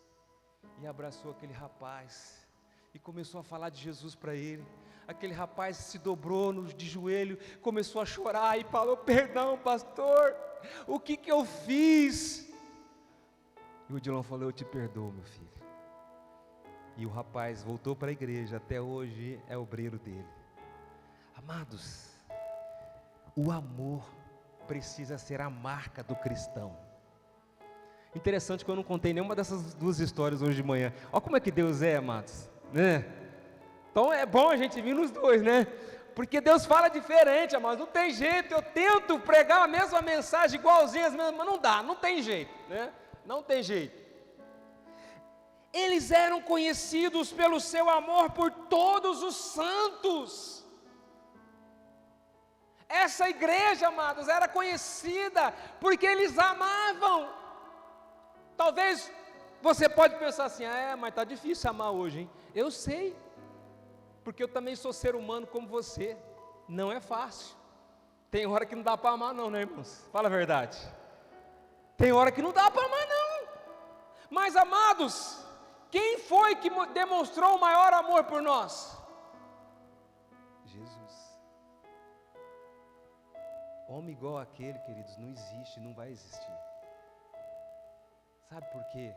E abraçou aquele rapaz e começou a falar de Jesus para ele. Aquele rapaz se dobrou de joelho, começou a chorar e falou: perdão, pastor, o que eu fiz? E o Odilon falou: eu te perdoo, meu filho. E o rapaz voltou para a igreja, até hoje é obreiro dele. Amados, o amor precisa ser a marca do cristão. Interessante que eu não contei nenhuma dessas duas histórias hoje de manhã. Olha como é que Deus é, amados, né? Então é bom a gente vir nos dois, né? Porque Deus fala diferente, mas não tem jeito. Eu tento pregar a mesma mensagem, igualzinha, mas não dá, não tem jeito, né? Não tem jeito. Eles eram conhecidos pelo seu amor por todos os santos. Essa igreja, amados, era conhecida porque eles amavam. Talvez você pode pensar assim: mas está difícil amar hoje, hein? Eu sei. Porque eu também sou ser humano como você. Não é fácil. Tem hora que não dá para amar não, né, irmãos? Fala a verdade. Tem hora que não dá para amar não. Mas, amados, quem foi que demonstrou o maior amor por nós? Jesus. Homem igual aquele, queridos, não existe, não vai existir. Sabe por quê?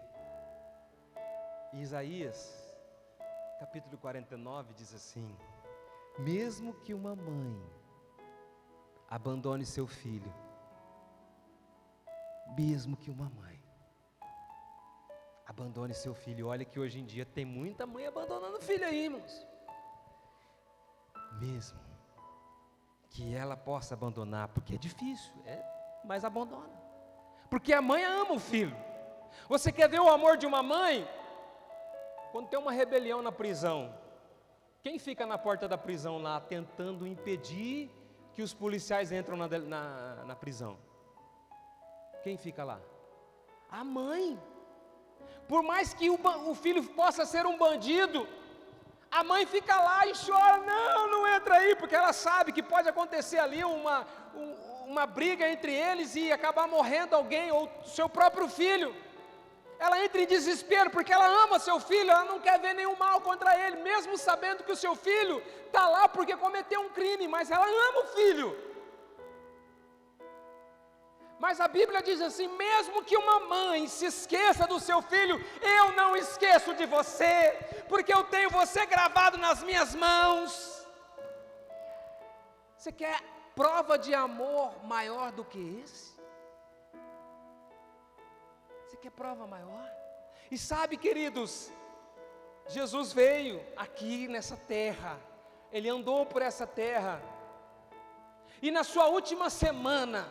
Isaías capítulo 49 diz assim: mesmo que uma mãe abandone seu filho, mesmo que uma mãe abandone seu filho, olha que hoje em dia tem muita mãe abandonando o filho aí, irmãos. Mesmo que ela possa abandonar, porque é difícil, mas abandona, porque a mãe ama o filho. Você quer ver o amor de uma mãe? Quando tem uma rebelião na prisão, quem fica na porta da prisão lá, tentando impedir que os policiais entram na prisão? Quem fica lá? A mãe. Por mais que o filho possa ser um bandido, a mãe fica lá e chora: não entra aí, porque ela sabe que pode acontecer ali uma briga entre eles e acabar morrendo alguém, ou seu próprio filho. Ela entra em desespero porque ela ama seu filho, ela não quer ver nenhum mal contra ele, mesmo sabendo que o seu filho está lá porque cometeu um crime, mas ela ama o filho. Mas a Bíblia diz assim: mesmo que uma mãe se esqueça do seu filho, eu não esqueço de você, porque eu tenho você gravado nas minhas mãos. Você quer prova de amor maior do que esse? Você quer prova maior? E sabe, queridos, Jesus veio aqui nessa terra, Ele andou por essa terra, e na sua última semana,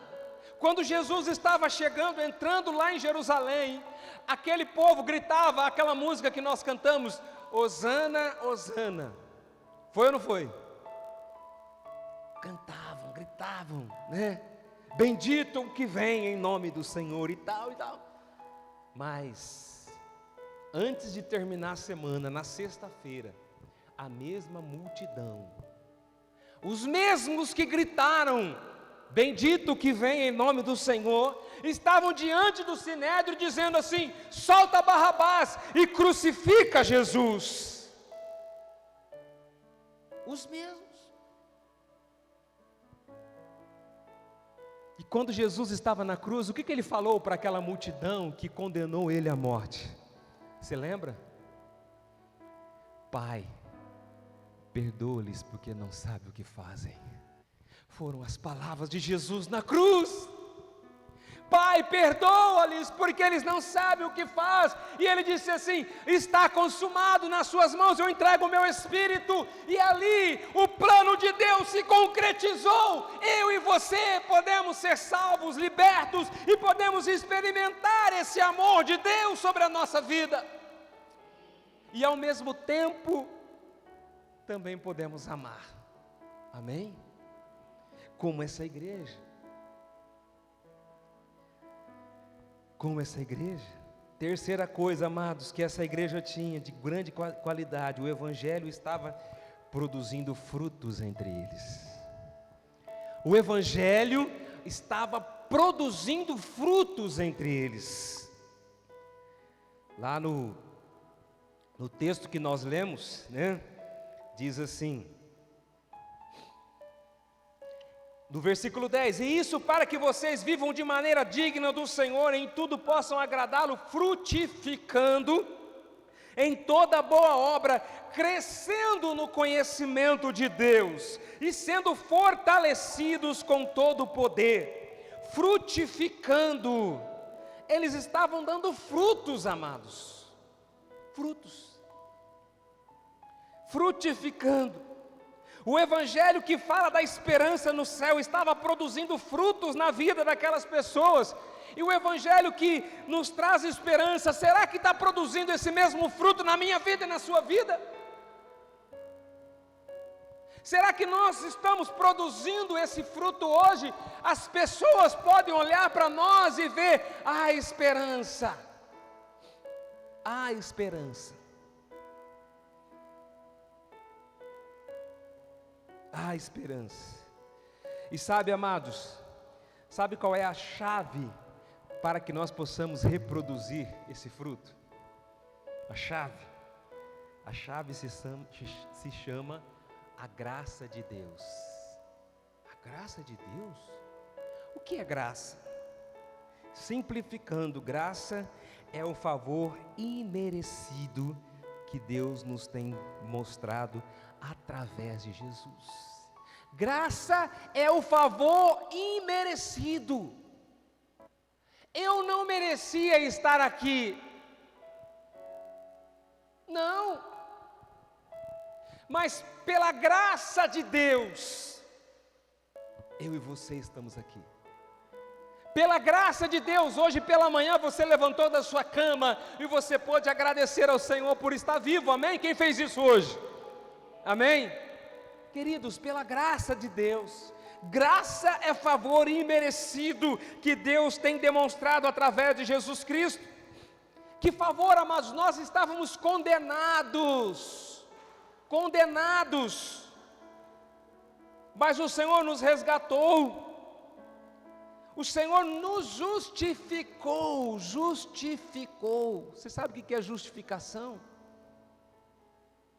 quando Jesus estava chegando, entrando lá em Jerusalém, aquele povo gritava aquela música que nós cantamos: Hosana, Hosana. Foi ou não foi? Cantavam, gritavam, né? Bendito o que vem em nome do Senhor, e tal e tal. Mas antes de terminar a semana, na sexta-feira, a mesma multidão, os mesmos que gritaram bendito que vem em nome do Senhor, estavam diante do Sinédrio dizendo assim: solta Barrabás e crucifica Jesus. Os mesmos. E quando Jesus estava na cruz, o que ele falou para aquela multidão que condenou ele à morte? Você lembra? Pai, perdoa-lhes porque não sabem o que fazem. Foram as palavras de Jesus na cruz. Pai, perdoa-lhes porque eles não sabem o que faz. E ele disse assim: está consumado, nas suas mãos eu entrego o meu espírito. E ali o plano de Deus se concretizou. Eu e você podemos ser salvos, libertos, e podemos experimentar esse amor de Deus sobre a nossa vida. E ao mesmo tempo também podemos amar. Amém? como essa igreja. Como essa igreja. Terceira coisa, amados, que essa igreja tinha de grande qualidade: o evangelho estava produzindo frutos entre eles. O evangelho estava produzindo frutos entre eles. Lá no texto que nós lemos, né, diz assim, no versículo 10: e isso para que vocês vivam de maneira digna do Senhor, em tudo possam agradá-lo, frutificando em toda boa obra, crescendo no conhecimento de Deus e sendo fortalecidos com todo o poder. Frutificando, eles estavam dando frutos, amados, frutos, frutificando. O evangelho que fala da esperança no céu estava produzindo frutos na vida daquelas pessoas. E o evangelho que nos traz esperança, será que está produzindo esse mesmo fruto na minha vida e na sua vida? Será que nós estamos produzindo esse fruto hoje? As pessoas podem olhar para nós e ver a esperança. A esperança. A esperança. E sabe, amados, sabe qual é a chave para que nós possamos reproduzir esse fruto? A chave se chama a graça de Deus. A graça de Deus? O que é graça? Simplificando, graça é o favor imerecido que Deus nos tem mostrado através de Jesus. Graça é o favor imerecido. Eu não merecia estar aqui, não, mas pela graça de Deus, eu e você estamos aqui. Pela graça de Deus, hoje pela manhã você levantou da sua cama e você pôde agradecer ao Senhor por estar vivo, amém? Quem fez isso hoje? Amém? Queridos, pela graça de Deus. Graça é favor imerecido que Deus tem demonstrado através de Jesus Cristo. Que favor, amados, nós estávamos condenados, mas o Senhor nos resgatou, o Senhor nos justificou. Você sabe o que é justificação?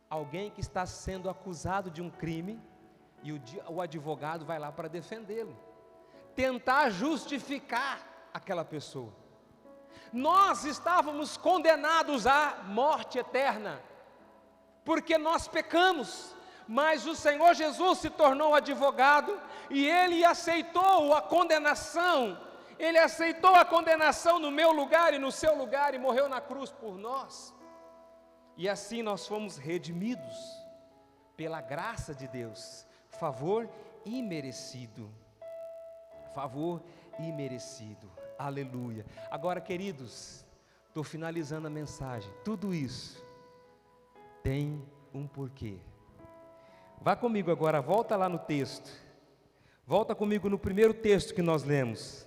Alguém que está sendo acusado de um crime e o advogado vai lá para defendê-lo, tentar justificar aquela pessoa. Nós estávamos condenados à morte eterna, porque nós pecamos, mas o Senhor Jesus se tornou advogado e Ele aceitou a condenação. Ele aceitou a condenação no meu lugar e no seu lugar e morreu na cruz por nós. E assim nós fomos redimidos pela graça de Deus. Favor imerecido. Favor imerecido. Aleluia. Agora, queridos, estou finalizando a mensagem. Tudo isso tem um porquê. Vá comigo agora, volta lá no texto. Volta comigo no primeiro texto que nós lemos.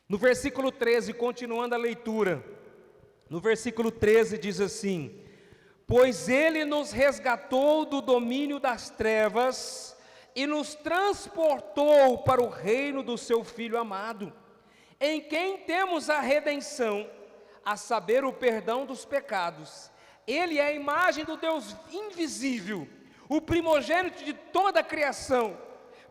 No versículo 13, continuando a leitura. No versículo 13 diz assim: pois Ele nos resgatou do domínio das trevas e nos transportou para o reino do seu Filho amado, em quem temos a redenção, a saber, o perdão dos pecados. Ele é a imagem do Deus invisível, o primogênito de toda a criação,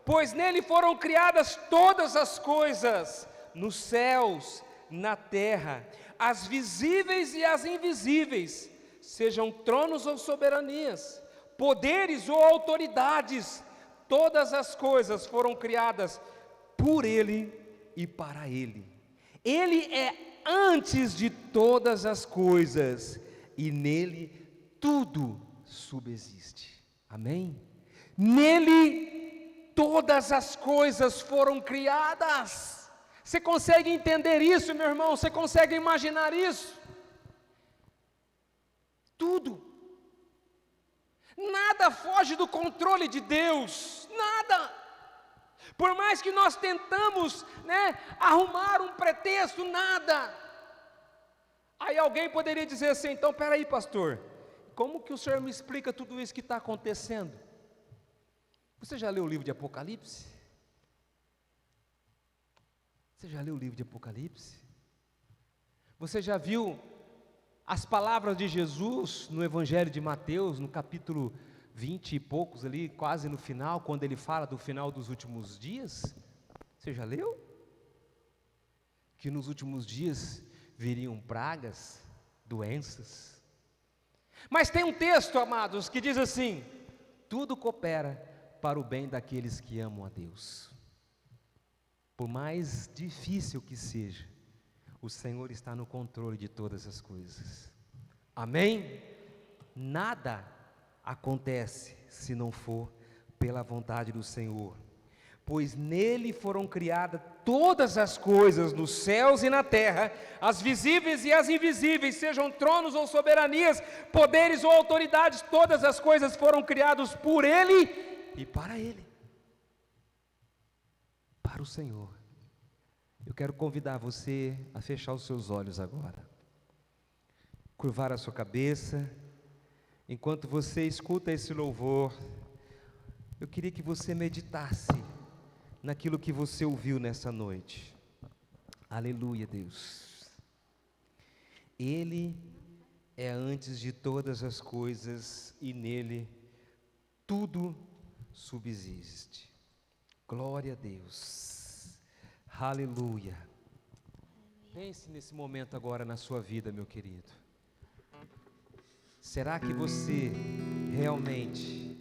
pois nele foram criadas todas as coisas, nos céus, na terra, as visíveis e as invisíveis, sejam tronos ou soberanias, poderes ou autoridades, todas as coisas foram criadas por Ele e para Ele. Ele é antes de todas as coisas, e nele tudo subsiste. Amém? Nele todas as coisas foram criadas. Você consegue entender isso, meu irmão? Você consegue imaginar isso? Tudo. Nada foge do controle de Deus, nada. Por mais que nós tentamos, arrumar um pretexto, nada. Aí alguém poderia dizer assim: então peraí, pastor, como que o senhor me explica tudo isso que está acontecendo? Você já leu o livro de Apocalipse? Você já leu o livro de Apocalipse? Você já viu as palavras de Jesus no Evangelho de Mateus, no capítulo 20 e poucos ali, quase no final, quando ele fala do final dos últimos dias? Você já leu? Que nos últimos dias viriam pragas, doenças. Mas tem um texto, amados, que diz assim: tudo coopera para o bem daqueles que amam a Deus. Por mais difícil que seja, o Senhor está no controle de todas as coisas. Amém? Nada acontece se não for pela vontade do Senhor, pois nele foram criadas todas as coisas nos céus e na terra, as visíveis e as invisíveis, sejam tronos ou soberanias, poderes ou autoridades, todas as coisas foram criadas por ele e para ele, para o Senhor. Eu quero convidar você a fechar os seus olhos agora, curvar a sua cabeça. Enquanto você escuta esse louvor, eu queria que você meditasse naquilo que você ouviu nessa noite. Aleluia, Deus. Ele é antes de todas as coisas e nele tudo subsiste. Glória a Deus. Aleluia. Pense nesse momento agora na sua vida, meu querido. Será que você realmente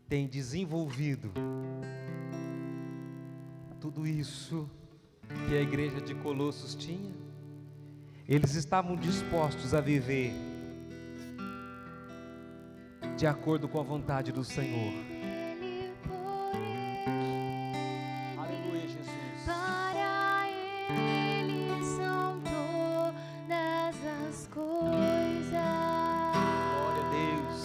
tem desenvolvido tudo isso que a igreja de Colossos tinha? Eles estavam dispostos a viver de acordo com a vontade do Senhor. Aleluia, Jesus. Para Ele são todas as coisas. Glória a Deus.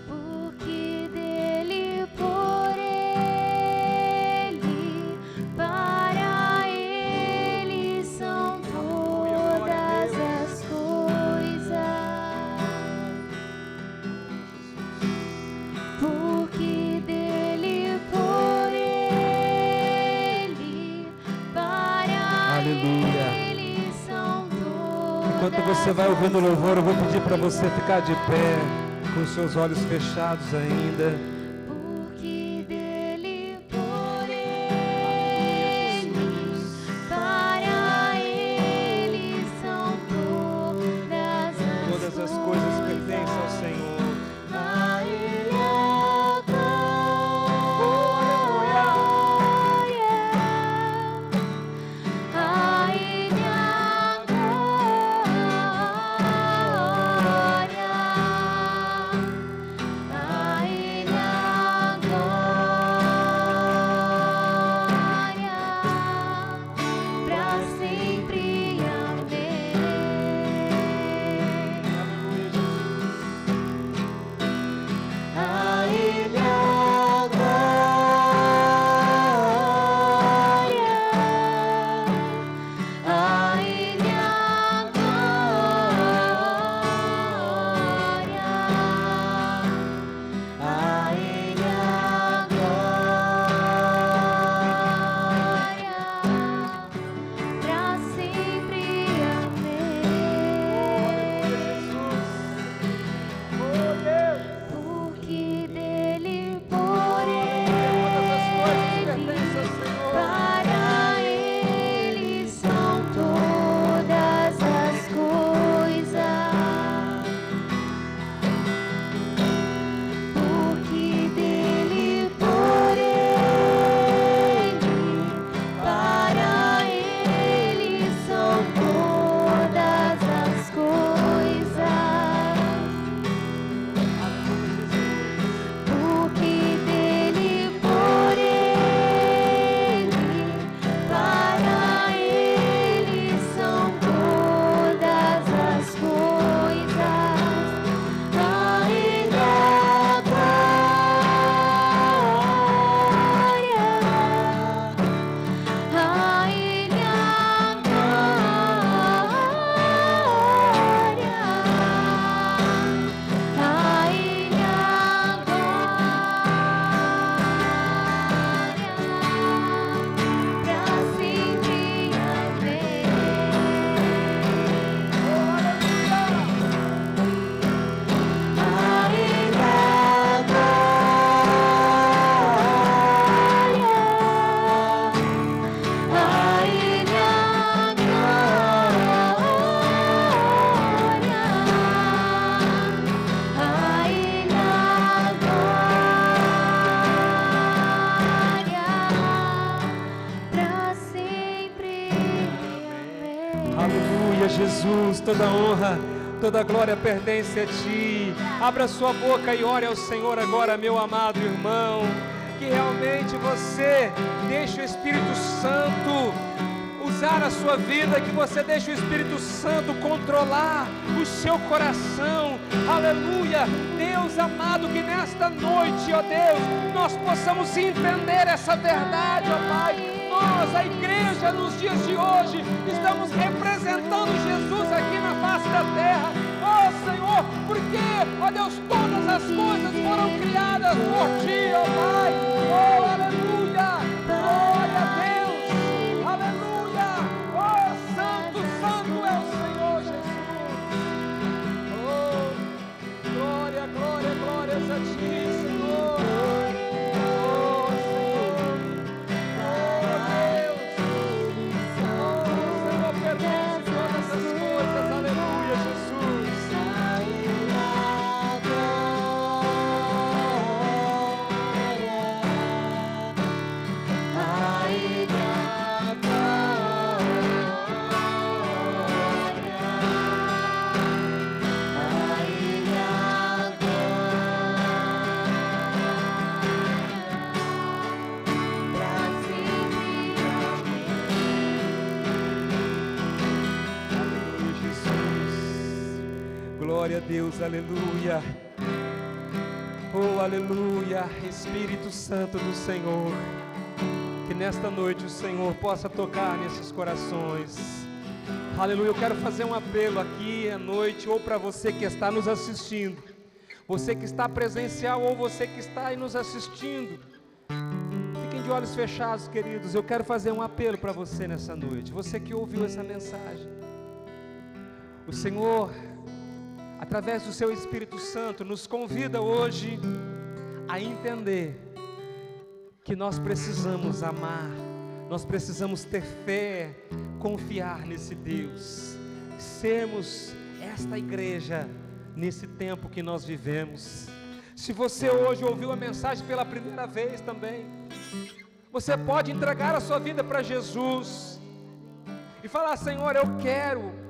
Porque dele, por Ele, para Ele são todas as coisas. Porque dele, por Ele, para Aleluia. Ele são todas. Enquanto você vai ouvindo o louvor, eu vou pedir para você ficar de pé, com os seus olhos fechados ainda. Porque dele, por Ele, para Ele são Todas as coisas pertencem ao Senhor. A Ele a glória, a Ele a glória, a Ele a Jesus, toda honra, toda glória pertence a Ti. Abra sua boca e ore ao Senhor agora, meu amado irmão. Que realmente você deixe o Espírito Santo usar a sua vida, que você deixe o Espírito Santo controlar o seu coração. Aleluia! Deus amado, que nesta noite, ó Deus, nós possamos entender essa verdade, ó Pai. Nós, a igreja, nos dias de hoje, estamos representando Jesus aqui na face da terra. Ó Senhor, porque, ó Deus, todas as coisas foram criadas por Ti, ó Pai. Oh, aleluia! Glória a Deus! Aleluia! Oh, santo, santo é o Senhor Jesus! Oh, glória, glória, glórias a Ti, Senhor! Oh, Senhor! Oh, Deus! Oh, Senhor, perdoe todas as coisas, aleluia, Jesus! Glória a Deus, aleluia. Oh, aleluia, Espírito Santo do Senhor, que nesta noite o Senhor possa tocar nesses corações. Aleluia, eu quero fazer um apelo aqui à noite, ou para você que está nos assistindo, você que está presencial, ou você que está aí nos assistindo. Fiquem de olhos fechados, queridos. Eu quero fazer um apelo para você nessa noite, você que ouviu essa mensagem. O Senhor, através do seu Espírito Santo, nos convida hoje a entender que nós precisamos amar, nós precisamos ter fé, confiar nesse Deus, sermos esta igreja nesse tempo que nós vivemos. Se você hoje ouviu a mensagem pela primeira vez também, você pode entregar a sua vida para Jesus e falar: Senhor, eu quero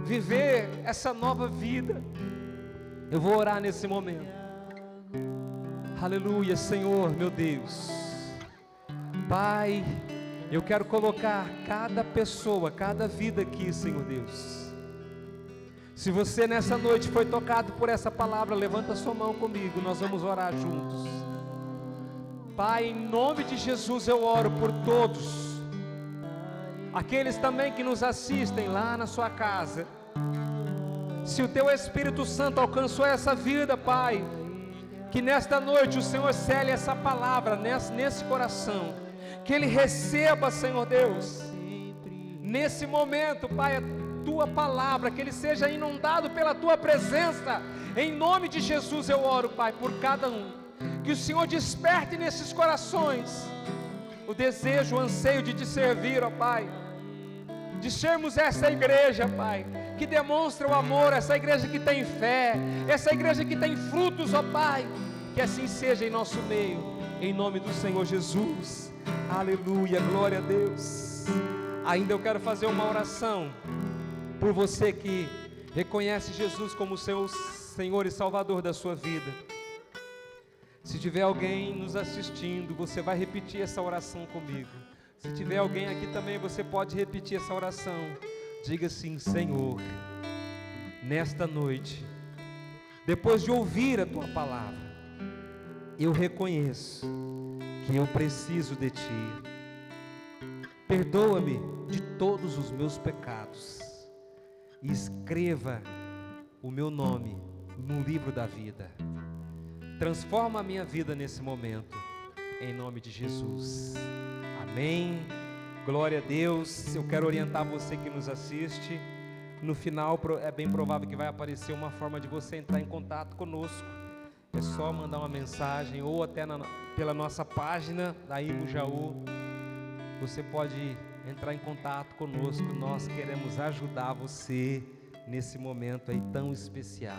viver essa nova vida. Eu vou orar nesse momento. Aleluia, Senhor, meu Deus. Pai, eu quero colocar cada pessoa, cada vida aqui, Senhor Deus. Se você nessa noite foi tocado por essa palavra, levanta sua mão comigo, nós vamos orar juntos. Pai, em nome de Jesus eu oro por todos, aqueles também que nos assistem lá na sua casa. Se o Teu Espírito Santo alcançou essa vida, Pai, que nesta noite o Senhor cele essa palavra nesse coração, que ele receba, Senhor Deus, nesse momento, Pai, a Tua palavra, que ele seja inundado pela Tua presença. Em nome de Jesus eu oro, Pai, por cada um, que o Senhor desperte nesses corações o desejo, o anseio de Te servir, ó Pai, de sermos essa igreja, Pai, que demonstra o amor, essa igreja que tem fé, essa igreja que tem frutos, ó Pai, que assim seja em nosso meio, em nome do Senhor Jesus. Aleluia, glória a Deus. Ainda eu quero fazer uma oração por você que reconhece Jesus como seu Senhor e Salvador da sua vida. Se tiver alguém nos assistindo, você vai repetir essa oração comigo. Se tiver alguém aqui também, você pode repetir essa oração. Diga assim: Senhor, nesta noite, depois de ouvir a Tua palavra, eu reconheço que eu preciso de Ti. Perdoa-me de todos os meus pecados e escreva o meu nome no livro da vida. Transforma a minha vida nesse momento, em nome de Jesus. Amém. Glória a Deus. Eu quero orientar você que nos assiste. No final é bem provável que vai aparecer uma forma de você entrar em contato conosco. É só mandar uma mensagem ou até pela nossa página da Imo Jaú. Você pode entrar em contato conosco. Nós queremos ajudar você nesse momento aí tão especial.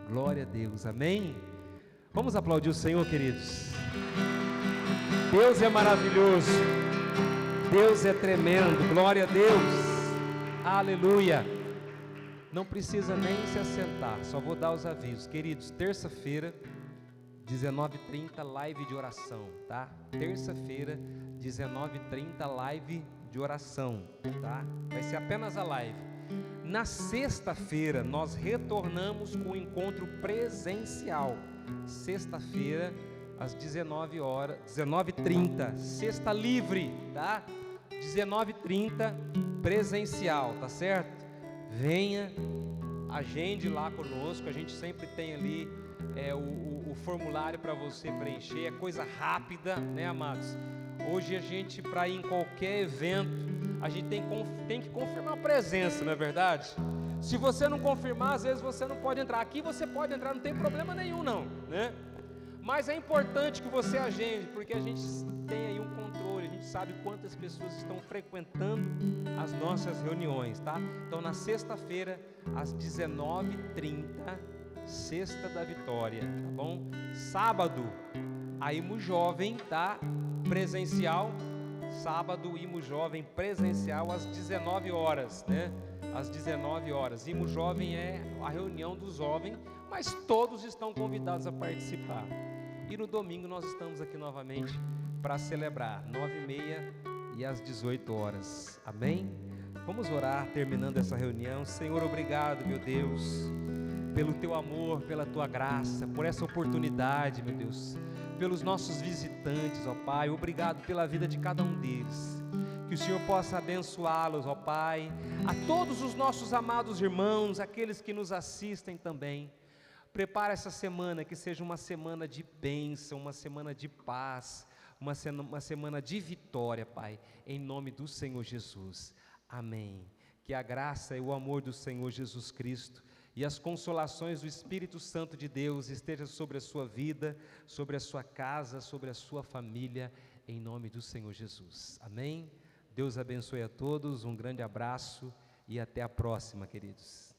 Glória a Deus. Amém? Vamos aplaudir o Senhor, queridos. Deus é maravilhoso. Deus é tremendo. Glória a Deus. Aleluia. Não precisa nem se assentar, só vou dar os avisos. Queridos, terça-feira, 19h30, live de oração, tá? Terça-feira, 19h30, live de oração, tá? Vai ser apenas a live. Na sexta-feira, nós retornamos com o encontro presencial. Sexta-feira, às 19h30, sexta livre, tá? 19h30, presencial, tá certo? Venha, agende lá conosco, a gente sempre tem ali o formulário para você preencher, é coisa rápida, né, amados? Hoje a gente, para ir em qualquer evento, a gente tem que confirmar a presença, não é verdade? Se você não confirmar, às vezes você não pode entrar. Aqui você pode entrar, não tem problema nenhum não, né? Mas é importante que você agende, porque a gente tem aí um controle, a gente sabe quantas pessoas estão frequentando as nossas reuniões, tá? Então na sexta-feira, às 19h30, Sexta da Vitória, tá bom? Sábado, a Imo Jovem, tá? Presencial, sábado, Imo Jovem presencial às 19 horas, né? Às 19 horas. Imo Jovem é a reunião dos jovens, mas todos estão convidados a participar. E no domingo nós estamos aqui novamente para celebrar, 9h30 e às 18 horas. Amém? Vamos orar terminando essa reunião. Senhor, obrigado, meu Deus, pelo teu amor, pela tua graça, por essa oportunidade, meu Deus, pelos nossos visitantes, ó Pai. Obrigado pela vida de cada um deles. Que o Senhor possa abençoá-los, ó Pai, a todos os nossos amados irmãos, aqueles que nos assistem também. Prepara essa semana, que seja uma semana de bênção, uma semana de paz, uma semana de vitória, Pai, em nome do Senhor Jesus. Amém. Que a graça e o amor do Senhor Jesus Cristo e as consolações do Espírito Santo de Deus estejam sobre a sua vida, sobre a sua casa, sobre a sua família, em nome do Senhor Jesus. Amém. Deus abençoe a todos, um grande abraço e até a próxima, queridos.